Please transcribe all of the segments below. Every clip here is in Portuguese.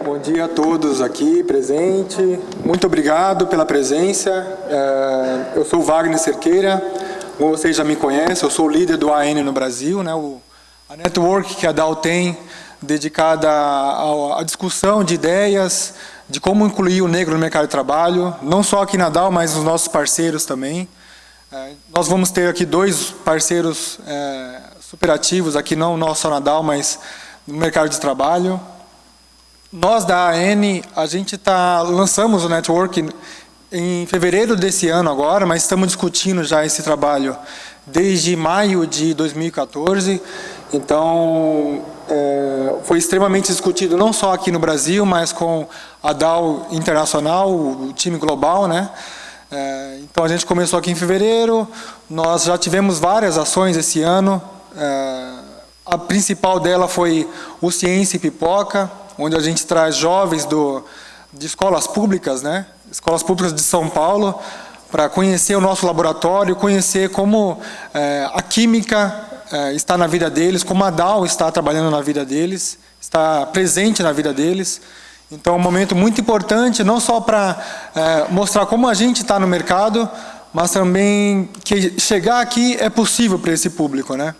Bom dia a todos aqui presentes. Muito obrigado pela presença. Eu sou o Wagner Cerqueira, como vocês já me conhecem, eu sou o líder do AN no Brasil, né? A network que a DAO tem, dedicada à discussão de ideias, de como incluir o negro no mercado de trabalho, não só aqui na DAO, mas nos nossos parceiros também. Nós vamos ter aqui dois parceiros superativos, aqui não só na DAO, mas no mercado de trabalho. Nós da AN, a gente lançamos o network em fevereiro desse ano agora, mas estamos discutindo já esse trabalho desde maio de 2014. Então, foi extremamente discutido não só aqui no Brasil, mas com a DAO internacional, o time global, né? Então, a gente começou aqui em fevereiro, nós já tivemos várias ações esse ano. A principal dela foi o Ciência e Pipoca, onde a gente traz jovens de escolas públicas, né? Escolas públicas de São Paulo, para conhecer o nosso laboratório, conhecer como a química está na vida deles, como a DAO está trabalhando na vida deles, está presente na vida deles. Então, é um momento muito importante, não só para mostrar como a gente está no mercado, mas também que chegar aqui é possível para esse público, né?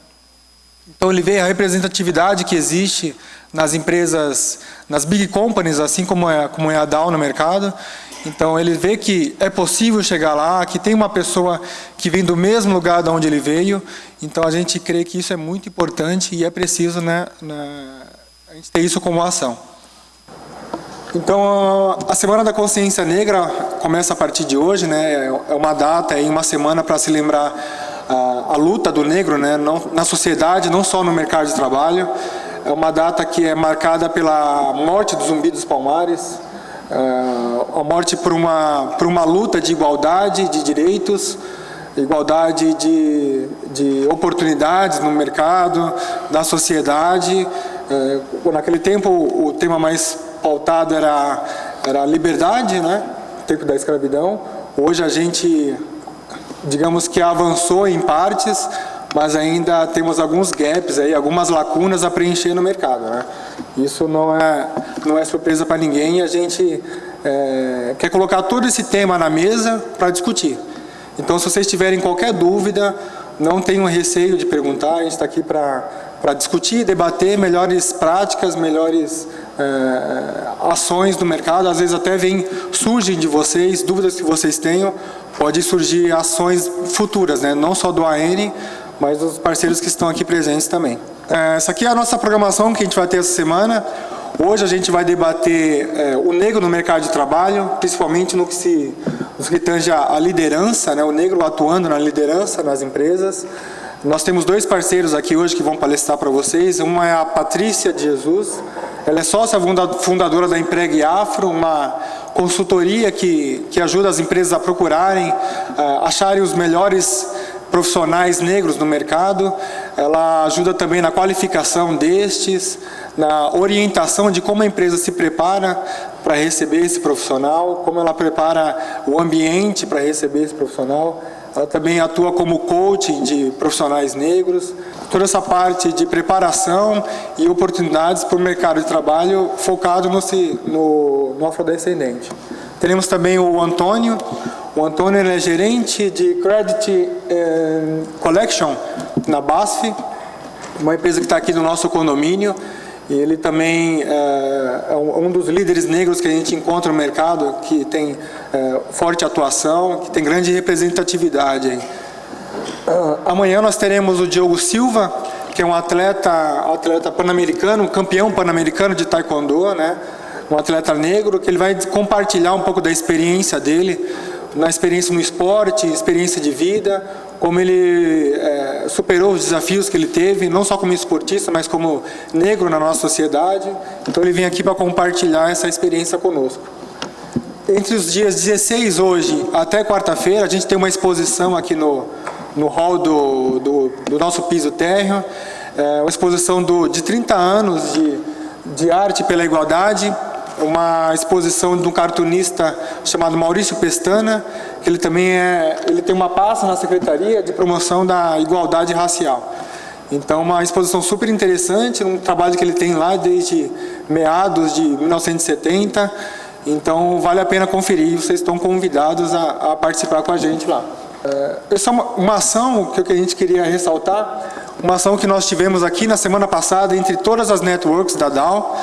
Então, ele vê a representatividade que existe nas empresas, nas big companies, assim como é a DAO no mercado. Então, ele vê que é possível chegar lá, que tem uma pessoa que vem do mesmo lugar de onde ele veio. Então, a gente crê que isso é muito importante e é preciso, né, a gente ter isso como ação. Então, a Semana da Consciência Negra começa a partir de hoje, né? É uma data, uma semana para se lembrar a luta do negro, né, na sociedade, não só no mercado de trabalho. É uma data que é marcada pela morte do Zumbi dos Palmares, a morte por uma luta de igualdade de direitos, igualdade de oportunidades no mercado, na sociedade. Naquele tempo, o tema mais pautado era a liberdade, né, no tempo da escravidão. Hoje a gente, digamos que avançou em partes, mas ainda temos alguns gaps aí, algumas lacunas a preencher no mercado, né? Isso não é surpresa para ninguém, e a gente quer colocar todo esse tema na mesa para discutir. Então, se vocês tiverem qualquer dúvida, não tenham receio de perguntar, a gente está aqui para discutir, debater melhores práticas, melhores ações do mercado. Às vezes até surgem de vocês, dúvidas que vocês tenham, pode surgir ações futuras, né? Não só do AN, mas dos parceiros que estão aqui presentes também. Essa aqui é a nossa programação que a gente vai ter essa semana. Hoje a gente vai debater o negro no mercado de trabalho, principalmente no que tange a liderança, né? O negro atuando na liderança nas empresas. Nós temos dois parceiros aqui hoje que vão palestrar para vocês. Uma é a Patrícia de Jesus, ela é sócia fundadora da Empregue Afro, uma consultoria que ajuda as empresas a procurarem, acharem os melhores profissionais negros no mercado. Ela ajuda também na qualificação destes, na orientação de como a empresa se prepara para receber esse profissional, como ela prepara o ambiente para receber esse profissional. Ela também atua como coach de profissionais negros. Toda essa parte de preparação e oportunidades para o mercado de trabalho focado no afrodescendente. Teremos também o Antônio. O Antônio ele é gerente de Credit Collection na BASF, uma empresa que está aqui no nosso condomínio. E ele também é um dos líderes negros que a gente encontra no mercado, que tem forte atuação, que tem grande representatividade. Amanhã nós teremos o Diogo Silva, que é um atleta pan-americano, um campeão pan-americano de taekwondo, né? Um atleta negro, que ele vai compartilhar um pouco da experiência dele, na experiência no esporte, experiência de vida, como ele superou os desafios que ele teve, não só como esportista, mas como negro na nossa sociedade. Então ele vem aqui para compartilhar essa experiência conosco. Entre os dias 16 hoje até quarta-feira, a gente tem uma exposição aqui no hall do nosso piso térreo, uma exposição de 30 anos de arte pela igualdade, uma exposição de um cartunista chamado Maurício Pestana, que ele tem uma pasta na Secretaria de Promoção da Igualdade Racial. Então, uma exposição super interessante, um trabalho que ele tem lá desde meados de 1970. Então, vale a pena conferir, vocês estão convidados a participar com a gente lá. Essa é uma ação que a gente queria ressaltar, uma ação que nós tivemos aqui na semana passada, entre todas as networks da Dow.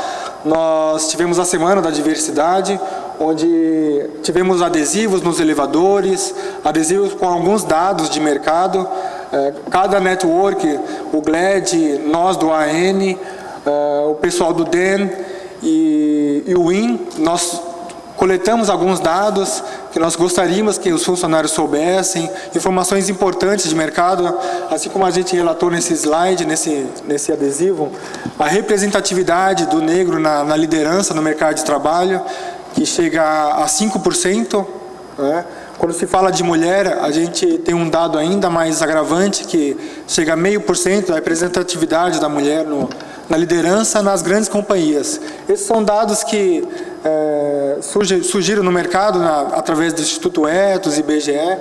Nós tivemos a Semana da Diversidade, onde tivemos adesivos nos elevadores, adesivos com alguns dados de mercado. Cada network, o GLAD, nós do AN, o pessoal do DEN e o WIN, nós coletamos alguns dados que nós gostaríamos que os funcionários soubessem, informações importantes de mercado, assim como a gente relatou nesse slide, nesse adesivo, a representatividade do negro na liderança no mercado de trabalho, que chega a 5%, né? Quando se fala de mulher, a gente tem um dado ainda mais agravante, que chega a 0,5% da representatividade da mulher na liderança nas grandes companhias. Esses são dados que surgiram no mercado através do Instituto Ethos e IBGE,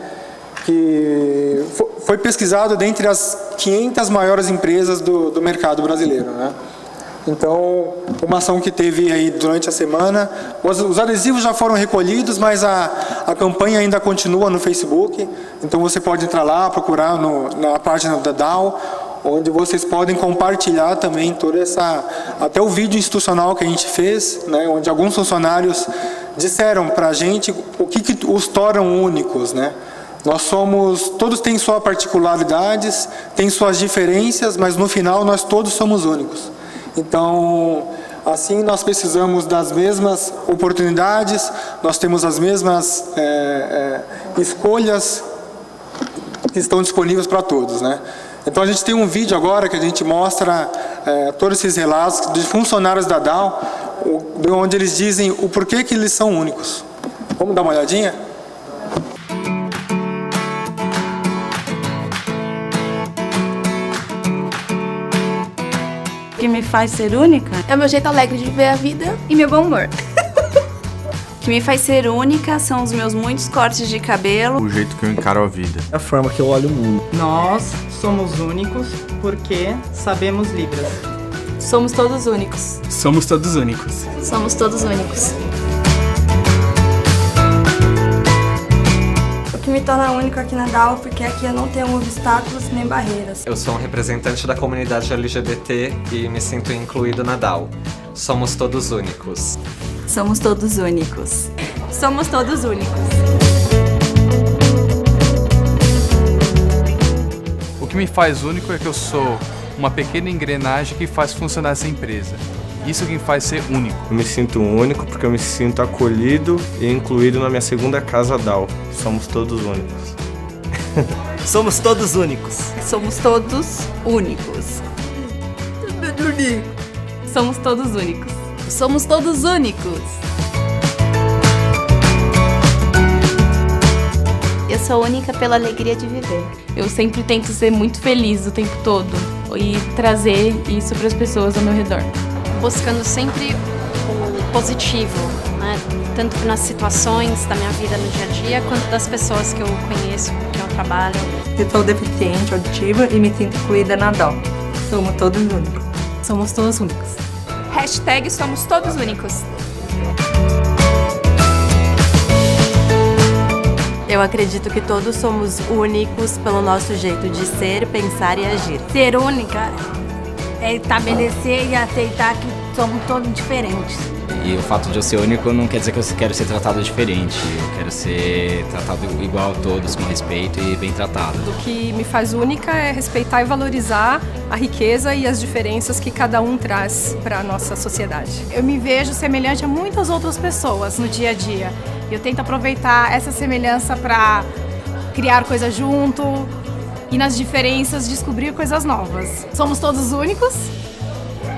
que foi pesquisado dentre as 500 maiores empresas do mercado brasileiro, né? Então, uma ação que teve aí durante a semana. Os adesivos já foram recolhidos, mas a campanha ainda continua no Facebook. Então, você pode entrar lá, procurar na página da Dow, onde vocês podem compartilhar também toda até o vídeo institucional que a gente fez, né, onde alguns funcionários disseram para a gente o que os tornam únicos, né? Todos têm suas particularidades, têm suas diferenças, mas no final nós todos somos únicos. Então, assim, nós precisamos das mesmas oportunidades, nós temos as mesmas escolhas que estão disponíveis para todos, né? Então, a gente tem um vídeo agora que a gente mostra todos esses relatos de funcionários da Dow, onde eles dizem o porquê que eles são únicos. Vamos dar uma olhadinha? O que me faz ser única é o meu jeito alegre de ver a vida e meu bom humor. O que me faz ser única são os meus muitos cortes de cabelo, o jeito que eu encaro a vida, a forma que eu olho o mundo. Nós somos únicos porque sabemos Libras. Somos todos únicos. Somos todos únicos. Somos todos únicos. O que me torna único aqui na Dow, porque aqui eu não tenho obstáculos nem barreiras. Eu sou um representante da comunidade LGBT e me sinto incluído na Dow. Somos todos únicos. somos todos únicos. Somos todos únicos. O que me faz único é que eu sou uma pequena engrenagem que faz funcionar essa empresa. Isso que me faz ser único. Eu me sinto único porque eu me sinto acolhido e incluído na minha segunda casa Dow. Somos todos únicos. Somos todos únicos. Somos todos únicos. Somos todos únicos. Somos todos únicos. Eu sou única pela alegria de viver. Eu sempre tento ser muito feliz o tempo todo e trazer isso para as pessoas ao meu redor. Buscando sempre o positivo, né? Tanto nas situações da minha vida no dia a dia, quanto das pessoas que eu conheço, que eu trabalho. Eu sou deficiente auditiva e me sinto incluída na Dow. Somos todos únicos. Somos todos únicos. Hashtag somos todos únicos. Eu acredito que todos somos únicos pelo nosso jeito de ser, pensar e agir. Ser única é estabelecer e aceitar que somos todos diferentes. E o fato de eu ser único não quer dizer que eu quero ser tratado diferente. Eu quero ser tratado igual a todos, com respeito e bem tratado. O que me faz única é respeitar e valorizar a riqueza e as diferenças que cada um traz para a nossa sociedade. Eu me vejo semelhante a muitas outras pessoas no dia a dia. Eu tento aproveitar essa semelhança para criar coisas junto e nas diferenças descobrir coisas novas. Somos todos únicos,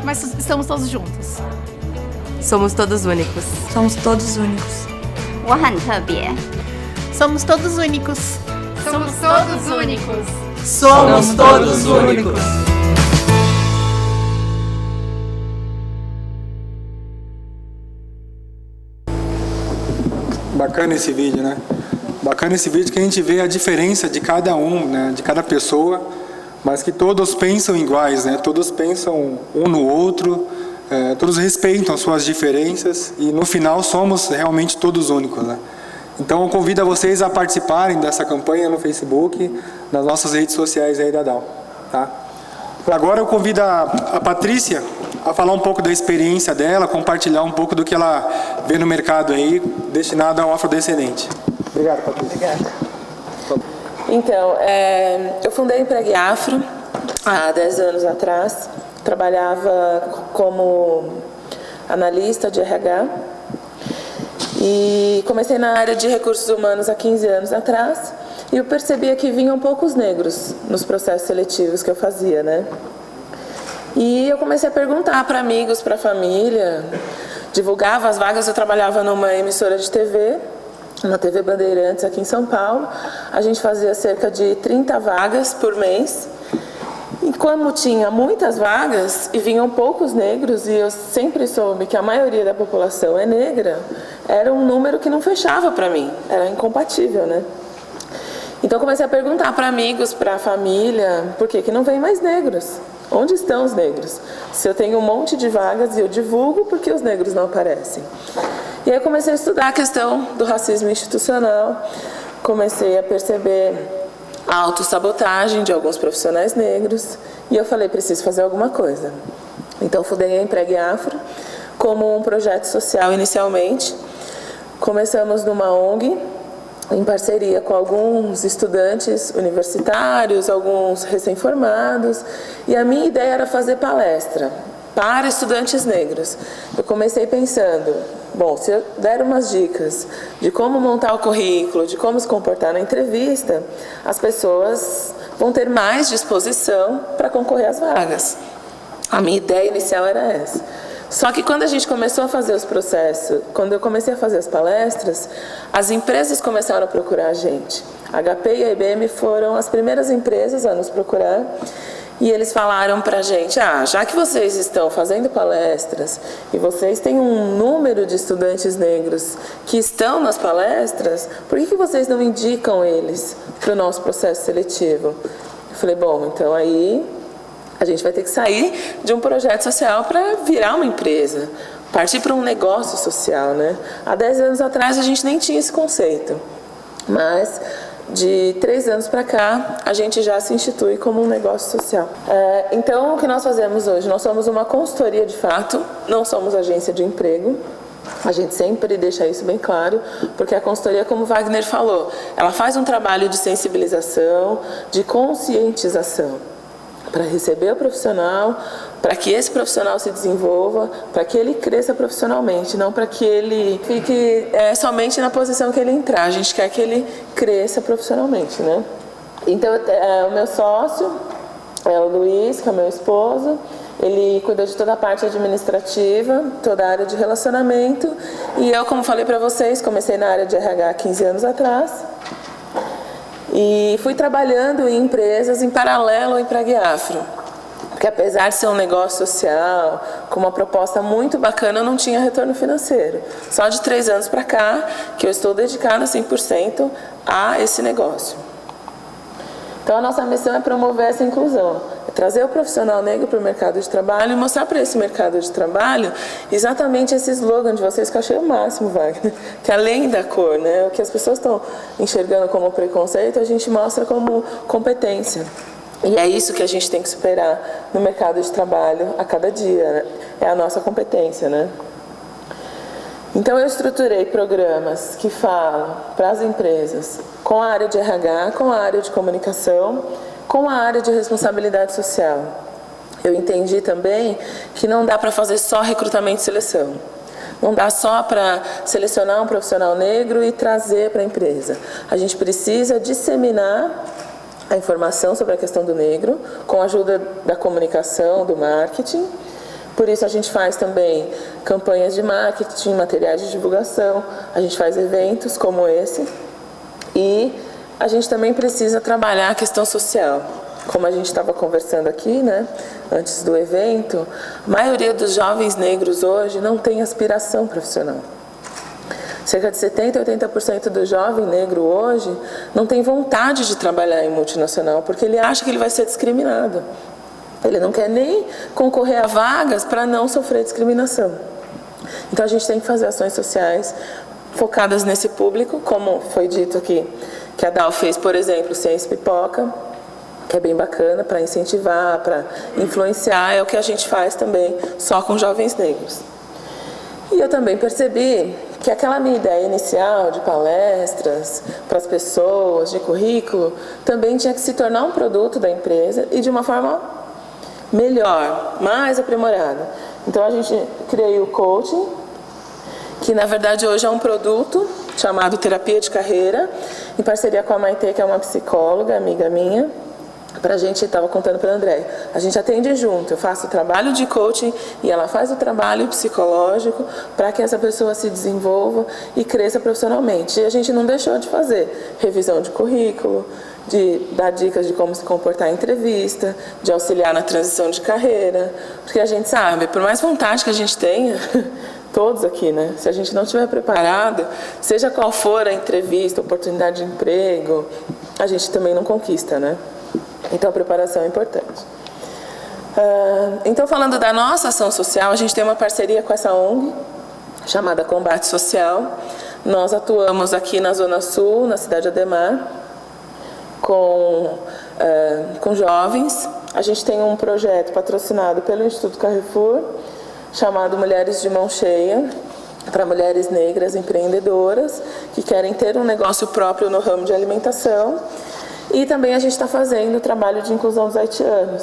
mas estamos todos juntos. Somos todos únicos. Somos todos únicos. 我很特别. Somos todos únicos. Somos todos únicos. Somos todos únicos. Bacana esse vídeo, né? Bacana esse vídeo que a gente vê a diferença de cada um, né? De cada pessoa, mas que todos pensam iguais, né? Todos pensam um no outro, todos respeitam suas diferenças e no final somos realmente todos únicos, né? Então eu convido a vocês a participarem dessa campanha no Facebook, nas nossas redes sociais aí da DAO, tá? Agora eu convido a Patrícia a falar um pouco da experiência dela, compartilhar um pouco do que ela vê no mercado aí, destinado ao afrodescendente. Obrigado, Patrícia. Obrigada. Então, eu fundei a Empregue Afro há 10 anos atrás. Trabalhava como analista de RH e comecei na área de recursos humanos há 15 anos atrás e eu percebia que vinham poucos negros nos processos seletivos que eu fazia, né? E eu comecei a perguntar para amigos, para a família, divulgava as vagas. Eu trabalhava numa emissora de TV, na TV Bandeirantes aqui em São Paulo. A gente fazia cerca de 30 vagas por mês. E como tinha muitas vagas e vinham poucos negros, e eu sempre soube que a maioria da população é negra, era um número que não fechava para mim, era incompatível, né? Então comecei a perguntar para amigos, para a família, por que não vem mais negros? Onde estão os negros? Se eu tenho um monte de vagas e eu divulgo, por que os negros não aparecem? E aí eu comecei a estudar a questão do racismo institucional, comecei a perceber a autossabotagem de alguns profissionais negros e eu falei, preciso fazer alguma coisa. Então fundei a Empregue Afro como um projeto social inicialmente. Começamos numa ONG, em parceria com alguns estudantes universitários, alguns recém-formados, e a minha ideia era fazer palestra para estudantes negros. Eu comecei pensando, bom, se eu der umas dicas de como montar o currículo, de como se comportar na entrevista, as pessoas vão ter mais disposição para concorrer às vagas. A minha ideia inicial era essa. Só que quando a gente começou a fazer os processos, quando eu comecei a fazer as palestras, as empresas começaram a procurar a gente. A HP e a IBM foram as primeiras empresas a nos procurar e eles falaram para a gente, já que vocês estão fazendo palestras e vocês têm um número de estudantes negros que estão nas palestras, por que vocês não indicam eles para o nosso processo seletivo? Eu falei, bom, então aí a gente vai ter que sair de um projeto social para virar uma empresa, partir para um negócio social, né? Há 10 anos atrás a gente nem tinha esse conceito, mas de 3 anos para cá a gente já se institui como um negócio social. Então o que nós fazemos hoje? Nós somos uma consultoria de fato, não somos agência de emprego. A gente sempre deixa isso bem claro, porque a consultoria, como o Wagner falou, ela faz um trabalho de sensibilização, de conscientização, para receber o profissional, para que esse profissional se desenvolva, para que ele cresça profissionalmente, não para que ele fique somente na posição que ele entrar. A gente quer que ele cresça profissionalmente, né? Então, o meu sócio é o Luiz, que é meu esposo. Ele cuida de toda a parte administrativa, toda a área de relacionamento. E eu, como falei para vocês, comecei na área de RH há 15 anos atrás. E fui trabalhando em empresas em paralelo ao Empregue Afro. Porque apesar de ser um negócio social, com uma proposta muito bacana, eu não tinha retorno financeiro. Só de 3 anos para cá que eu estou dedicada 100% a esse negócio. Então a nossa missão é promover essa inclusão, é trazer o profissional negro para o mercado de trabalho e mostrar para esse mercado de trabalho exatamente esse slogan de vocês que eu achei o máximo, Wagner, que além da cor, né, o que as pessoas estão enxergando como preconceito, a gente mostra como competência. E é isso que a gente tem que superar no mercado de trabalho a cada dia, né? É a nossa competência, né? Então eu estruturei programas que falam para as empresas com a área de RH, com a área de comunicação, com a área de responsabilidade social. Eu entendi também que não dá para fazer só recrutamento e seleção. Não dá só para selecionar um profissional negro e trazer para a empresa. A gente precisa disseminar a informação sobre a questão do negro com a ajuda da comunicação, do marketing. Por isso a gente faz também campanhas de marketing, materiais de divulgação, a gente faz eventos como esse e a gente também precisa trabalhar a questão social. Como a gente estava conversando aqui, né, antes do evento, a maioria dos jovens negros hoje não tem aspiração profissional. Cerca de 70% a 80% do jovem negro hoje não tem vontade de trabalhar em multinacional porque ele acha que ele vai ser discriminado. Ele não quer nem concorrer a vagas para não sofrer discriminação. Então a gente tem que fazer ações sociais focadas nesse público, como foi dito aqui, que a Dow fez, por exemplo, Ciência Pipoca, que é bem bacana para incentivar, para influenciar, é o que a gente faz também só com jovens negros. E eu também percebi que aquela minha ideia inicial de palestras para as pessoas, de currículo, também tinha que se tornar um produto da empresa e de uma forma melhor, mais aprimorada. Então a gente criou o coaching, que na verdade hoje é um produto chamado Terapia de Carreira, em parceria com a Maitê, que é uma psicóloga, amiga minha. A gente estava contando para a Andréia, a gente atende junto, eu faço o trabalho de coaching e ela faz o trabalho psicológico para que essa pessoa se desenvolva e cresça profissionalmente. E a gente não deixou de fazer revisão de currículo, de dar dicas de como se comportar em entrevista, de auxiliar na transição de carreira, porque a gente sabe, por mais vontade que a gente tenha, todos aqui, né? Se a gente não estiver preparado, seja qual for a entrevista, oportunidade de emprego, a gente também não conquista, né? Então a preparação é importante. Então, falando da nossa ação social, a gente tem uma parceria com essa ONG, chamada Combate Social. Nós atuamos aqui na Zona Sul, na cidade de Ademar, com jovens. A gente tem um projeto patrocinado pelo Instituto Carrefour, chamado Mulheres de Mão Cheia, para mulheres negras empreendedoras que querem ter um negócio próprio no ramo de alimentação. E também a gente está fazendo o trabalho de inclusão dos haitianos.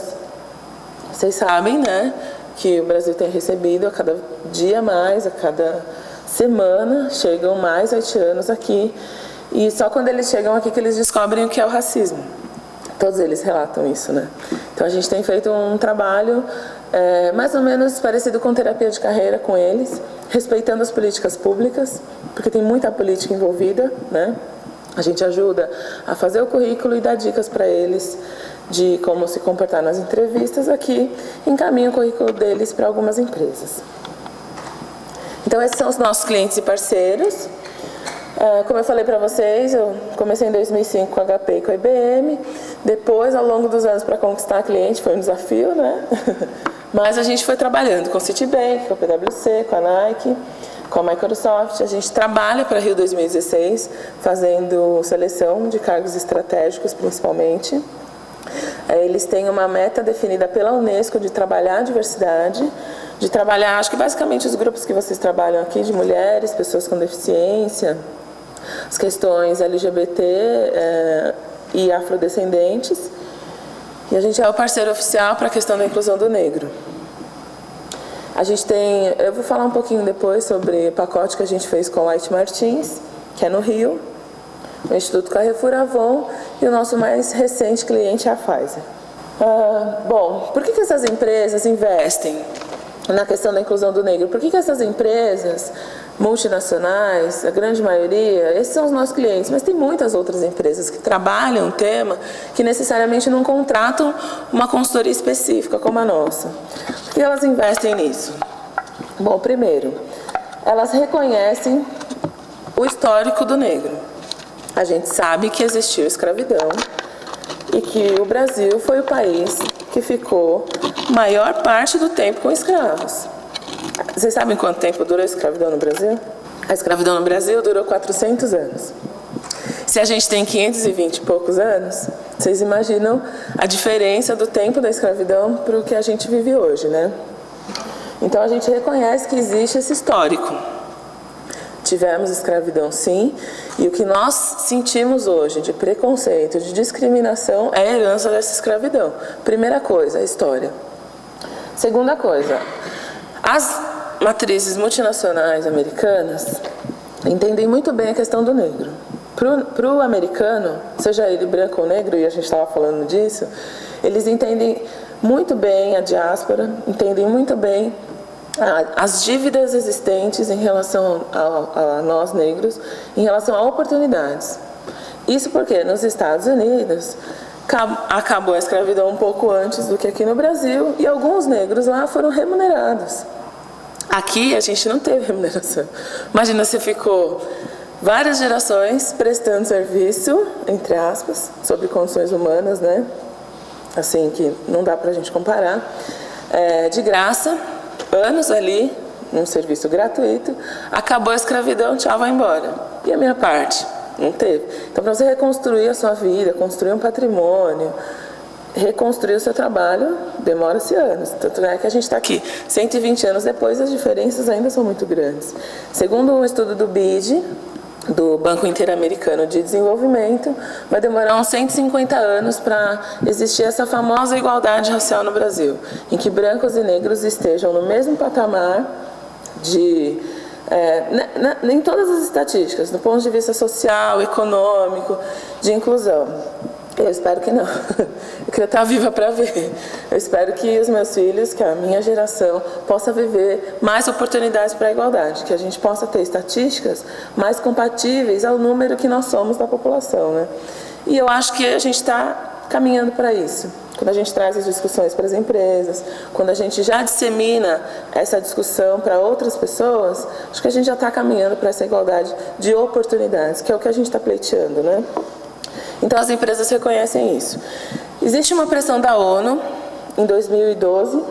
Vocês sabem, né, que o Brasil tem recebido a cada dia mais, a cada semana, chegam mais haitianos aqui. E só quando eles chegam aqui que eles descobrem o que é o racismo. Todos eles relatam isso, né? Então a gente tem feito um trabalho mais ou menos parecido com terapia de carreira com eles, respeitando as políticas públicas, porque tem muita política envolvida, né? A gente ajuda a fazer o currículo e dar dicas para eles de como se comportar nas entrevistas aqui, encaminha o currículo deles para algumas empresas. Então esses são os nossos clientes e parceiros. Como eu falei para vocês, eu comecei em 2005 com a HP e com a IBM, depois ao longo dos anos para conquistar cliente foi um desafio, né? Mas a gente foi trabalhando com o Citibank, com a PwC, com a Nike, com a Microsoft. A gente trabalha para Rio 2016, fazendo seleção de cargos estratégicos, principalmente. Eles têm uma meta definida pela Unesco de trabalhar a diversidade, de trabalhar, acho que basicamente os grupos que vocês trabalham aqui, de mulheres, pessoas com deficiência, as questões LGBT e afrodescendentes. E a gente é o parceiro oficial para a questão da inclusão do negro. A gente tem, eu vou falar um pouquinho depois sobre o pacote que a gente fez com o White Martins, que é no Rio, o Instituto Carrefour Avon, e o nosso mais recente cliente é a Pfizer. Bom, por que essas empresas investem na questão da inclusão do negro? Por que essas empresas multinacionais, a grande maioria, esses são os nossos clientes, mas tem muitas outras empresas que trabalham o tema que necessariamente não contratam uma consultoria específica como a nossa. Por que elas investem nisso? Bom, primeiro, elas reconhecem o histórico do negro. A gente sabe que existiu escravidão e que o Brasil foi o país que ficou maior parte do tempo com escravos. Vocês sabem quanto tempo durou a escravidão no Brasil? A escravidão no Brasil durou 400 anos. Se a gente tem 520 e poucos anos, vocês imaginam a diferença do tempo da escravidão para o que a gente vive hoje, né? Então a gente reconhece que existe esse histórico. Tivemos escravidão, sim, e o que nós sentimos hoje de preconceito, de discriminação, é a herança dessa escravidão. Primeira coisa, a história. Segunda coisa, as matrizes multinacionais americanas entendem muito bem a questão do negro. Para o americano, seja ele branco ou negro, e a gente estava falando disso, eles entendem muito bem a diáspora, entendem muito bem as dívidas existentes em relação a nós negros, em relação a oportunidades. Isso porque nos Estados Unidos acabou a escravidão um pouco antes do que aqui no Brasil e alguns negros lá foram remunerados. Aqui a gente não teve remuneração. Imagina, você ficou várias gerações prestando serviço, entre aspas, sobre condições humanas, né? Assim, que não dá pra gente comparar. De graça, anos ali, num serviço gratuito, acabou a escravidão, tchau, vai embora. E a minha parte? Não teve. Então, para você reconstruir a sua vida, construir um patrimônio, reconstruir o seu trabalho, demora-se anos. Tanto é que a gente está aqui. 120 anos depois, as diferenças ainda são muito grandes. Segundo um estudo do BID, do Banco Interamericano de Desenvolvimento, vai demorar uns 150 anos para existir essa famosa igualdade racial no Brasil, em que brancos e negros estejam no mesmo patamar de... em todas as estatísticas, do ponto de vista social, econômico, de inclusão. Eu espero que não. Eu queria estar viva para ver. Eu espero que os meus filhos, que a minha geração, possa viver mais oportunidades para a igualdade, que a gente possa ter estatísticas mais compatíveis ao número que nós somos da população, né? E eu acho que a gente está caminhando para isso. Quando a gente traz as discussões para as empresas, quando a gente já dissemina essa discussão para outras pessoas, acho que a gente já está caminhando para essa igualdade de oportunidades, que é o que a gente está pleiteando, né? Então, as empresas reconhecem isso. Existe uma pressão da ONU, em 2012,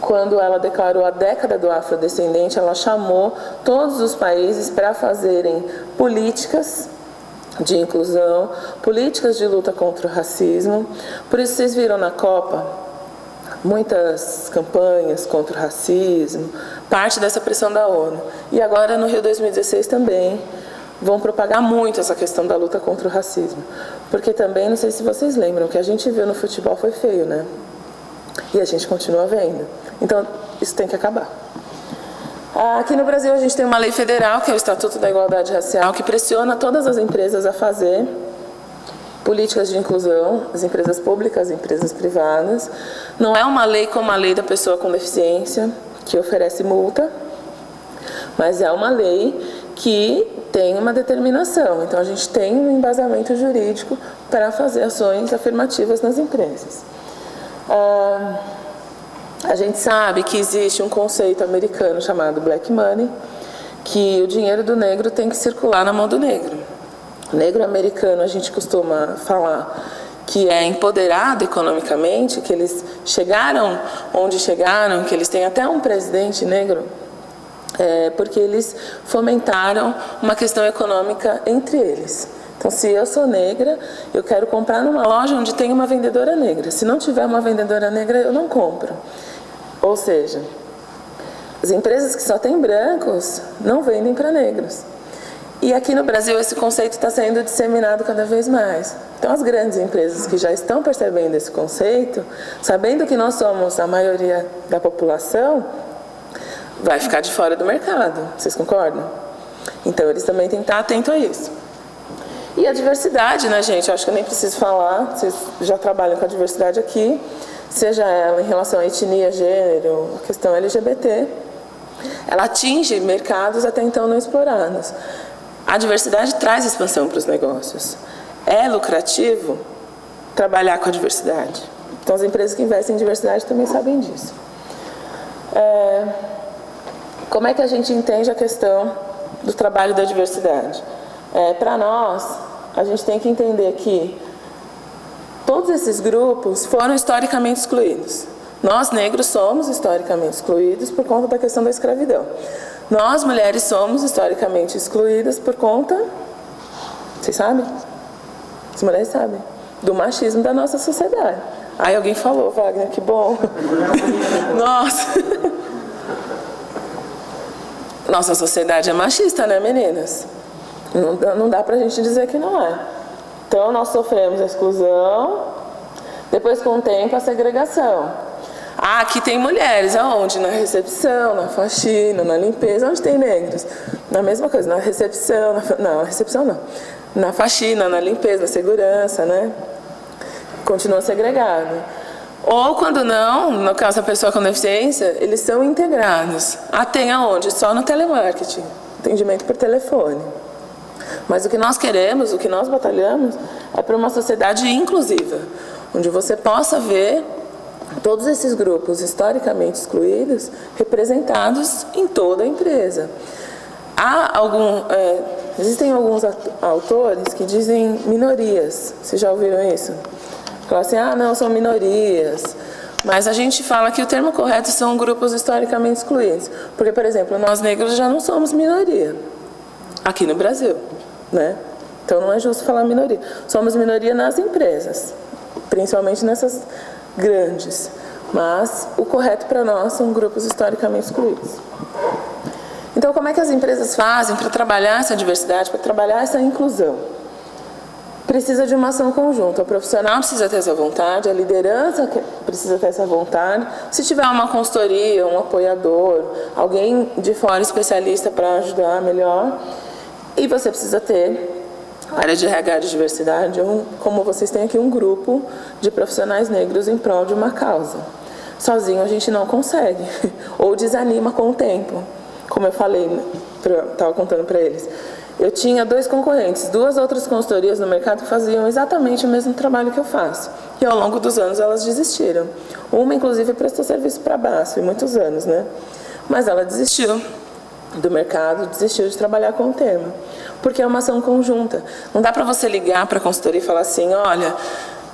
quando ela declarou a década do afrodescendente, ela chamou todos os países para fazerem políticas de inclusão, políticas de luta contra o racismo. Por isso, vocês viram na Copa muitas campanhas contra o racismo, parte dessa pressão da ONU. E agora, no Rio 2016 também, vão propagar muito essa questão da luta contra o racismo. Porque também, não sei se vocês lembram, o que a gente viu no futebol foi feio, né? E a gente continua vendo. Então, isso tem que acabar. Aqui no Brasil, a gente tem uma lei federal, que é o Estatuto da Igualdade Racial, que pressiona todas as empresas a fazer políticas de inclusão, as empresas públicas, as empresas privadas. Não é uma lei como a lei da pessoa com deficiência, que oferece multa, mas é uma lei que tem uma determinação. Então, a gente tem um embasamento jurídico para fazer ações afirmativas nas empresas. A gente sabe que existe um conceito americano chamado black money, que o dinheiro do negro tem que circular na mão do negro. O negro americano, a gente costuma falar que é empoderado economicamente, que eles chegaram onde chegaram, que eles têm até um presidente negro, porque eles fomentaram uma questão econômica entre eles. Então, se eu sou negra, eu quero comprar numa loja onde tem uma vendedora negra. Se não tiver uma vendedora negra, eu não compro. Ou seja, as empresas que só têm brancos não vendem para negros. E aqui no Brasil esse conceito está sendo disseminado cada vez mais. Então, as grandes empresas que já estão percebendo esse conceito, sabendo que nós somos a maioria da população, vai ficar de fora do mercado. Vocês concordam? Então, eles também têm que estar atentos a isso. E a diversidade, né, gente? Eu acho que eu nem preciso falar, vocês já trabalham com a diversidade aqui, seja ela em relação à etnia, gênero, a questão LGBT, ela atinge mercados até então não explorados. A diversidade traz expansão para os negócios. É lucrativo trabalhar com a diversidade. Então, as empresas que investem em diversidade também sabem disso. Como é que a gente entende a questão do trabalho da diversidade? Para nós, a gente tem que entender que todos esses grupos foram historicamente excluídos. Nós, negros, somos historicamente excluídos por conta da questão da escravidão. Nós, mulheres, somos historicamente excluídas por conta... Vocês sabem? As mulheres sabem. Do machismo da nossa sociedade. Aí alguém falou, Wagner, que bom. Nossa! Nossa sociedade é machista, né, meninas? Não dá pra gente dizer que não é. Então, nós sofremos a exclusão, depois, com o tempo, a segregação. Aqui tem mulheres, aonde? Na recepção, na faxina, na limpeza. Onde tem negros? Na mesma coisa, na recepção, na recepção não. Na faxina, na limpeza, na segurança, né? Continua segregado. Ou, quando não, no caso da pessoa com deficiência, eles são integrados. Tem aonde? Só no telemarketing, atendimento por telefone. Mas o que nós queremos, o que nós batalhamos, é para uma sociedade inclusiva, onde você possa ver todos esses grupos historicamente excluídos representados em toda a empresa. Existem alguns autores que dizem minorias. Vocês já ouviram isso? Falam assim, não, são minorias. Mas a gente fala que o termo correto são grupos historicamente excluídos. Porque, por exemplo, nós negros já não somos minoria aqui no Brasil, né? Então não é justo falar minoria. Somos minoria nas empresas, principalmente nessas grandes. Mas o correto para nós são grupos historicamente excluídos. Então, como é que as empresas fazem para trabalhar essa diversidade, para trabalhar essa inclusão? Precisa de uma ação conjunta. O profissional precisa ter essa vontade, a liderança precisa ter essa vontade. Se tiver uma consultoria, um apoiador, alguém de fora especialista para ajudar melhor. E você precisa ter a área de RH de diversidade, como vocês têm aqui, um grupo de profissionais negros em prol de uma causa. Sozinho a gente não consegue, ou desanima com o tempo. Como eu falei, estava contando para eles. Eu tinha 2 concorrentes, 2 outras consultorias no mercado que faziam exatamente o mesmo trabalho que eu faço. E ao longo dos anos elas desistiram. Uma, inclusive, prestou serviço para a BASF, muitos anos, né? Mas ela desistiu do mercado, desistiu de trabalhar com o tema. Porque é uma ação conjunta. Não dá para você ligar para a consultoria e falar assim, olha,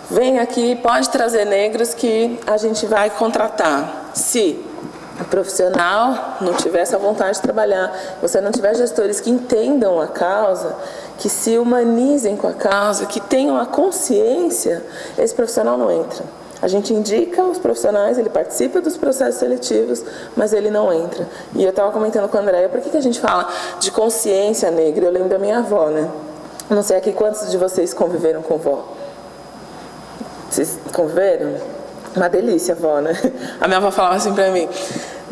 vem aqui, pode trazer negros que a gente vai contratar. Se o profissional não tiver essa vontade de trabalhar, você não tiver gestores que entendam a causa, que se humanizem com a causa, que tenham a consciência, esse profissional não entra. A gente indica os profissionais, ele participa dos processos seletivos, mas ele não entra. E eu estava comentando com a Andréia, por que a gente fala de consciência negra? Eu lembro da minha avó, né? Não sei aqui quantos de vocês conviveram com vó. Vocês conviveram? Uma delícia, vó, né? A minha avó falava assim pra mim,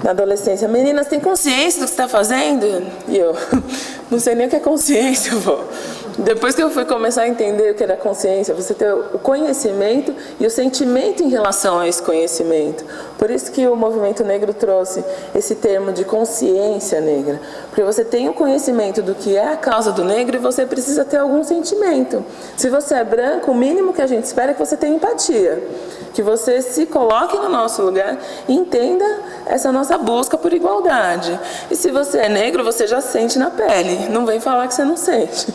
na adolescência, meninas, tem consciência do que você está fazendo? E eu, não sei nem o que é consciência, vó. Depois que eu fui começar a entender o que era consciência, você ter o conhecimento e o sentimento em relação a esse conhecimento. Por isso que o movimento negro trouxe esse termo de consciência negra. Porque você tem o conhecimento do que é a causa do negro e você precisa ter algum sentimento. Se você é branco, o mínimo que a gente espera é que você tenha empatia. Que você se coloque no nosso lugar e entenda essa nossa busca por igualdade. E se você é negro, você já sente na pele. Não vem falar que você não sente.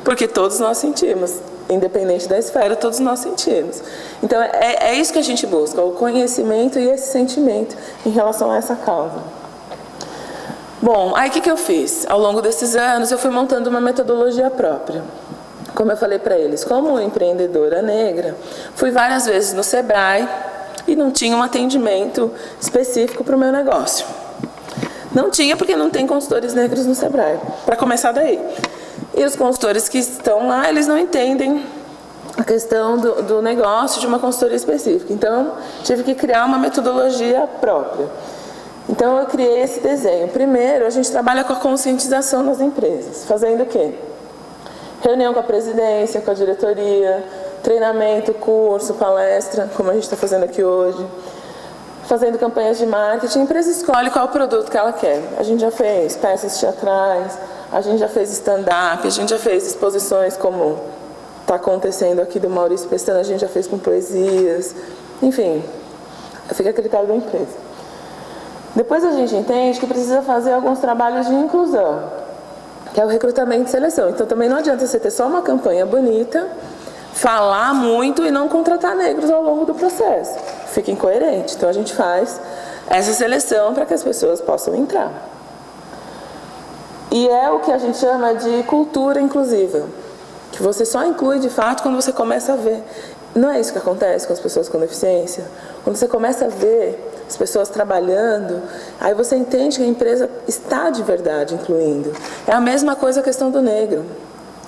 Porque todos nós sentimos. Independente da esfera, todos nós sentimos. Então, é isso que a gente busca. O conhecimento e esse sentimento em relação a essa causa. Bom, aí o que eu fiz? Ao longo desses anos, eu fui montando uma metodologia própria. Como eu falei para eles, como empreendedora negra, fui várias vezes no Sebrae e não tinha um atendimento específico para o meu negócio. Não tinha porque não tem consultores negros no Sebrae, para começar daí. E os consultores que estão lá, eles não entendem a questão do negócio de uma consultoria específica. Então, tive que criar uma metodologia própria. Então, eu criei esse desenho. Primeiro, a gente trabalha com a conscientização das empresas. Fazendo o quê? Reunião com a presidência, com a diretoria, treinamento, curso, palestra, como a gente está fazendo aqui hoje. Fazendo campanhas de marketing. A empresa escolhe qual o produto que ela quer. A gente já fez peças teatrais, a gente já fez stand-up, a gente já fez exposições como está acontecendo aqui do Maurício Pestana, a gente já fez com poesias. Enfim, fica a critério da empresa. Depois a gente entende que precisa fazer alguns trabalhos de inclusão, que é o recrutamento e seleção. Então também não adianta você ter só uma campanha bonita, falar muito e não contratar negros ao longo do processo. Fica incoerente. Então a gente faz essa seleção para que as pessoas possam entrar. E é o que a gente chama de cultura inclusiva, que você só inclui de fato quando você começa a ver. Não é isso que acontece com as pessoas com deficiência? Quando você começa a ver as pessoas trabalhando, aí você entende que a empresa está de verdade incluindo. É a mesma coisa a questão do negro.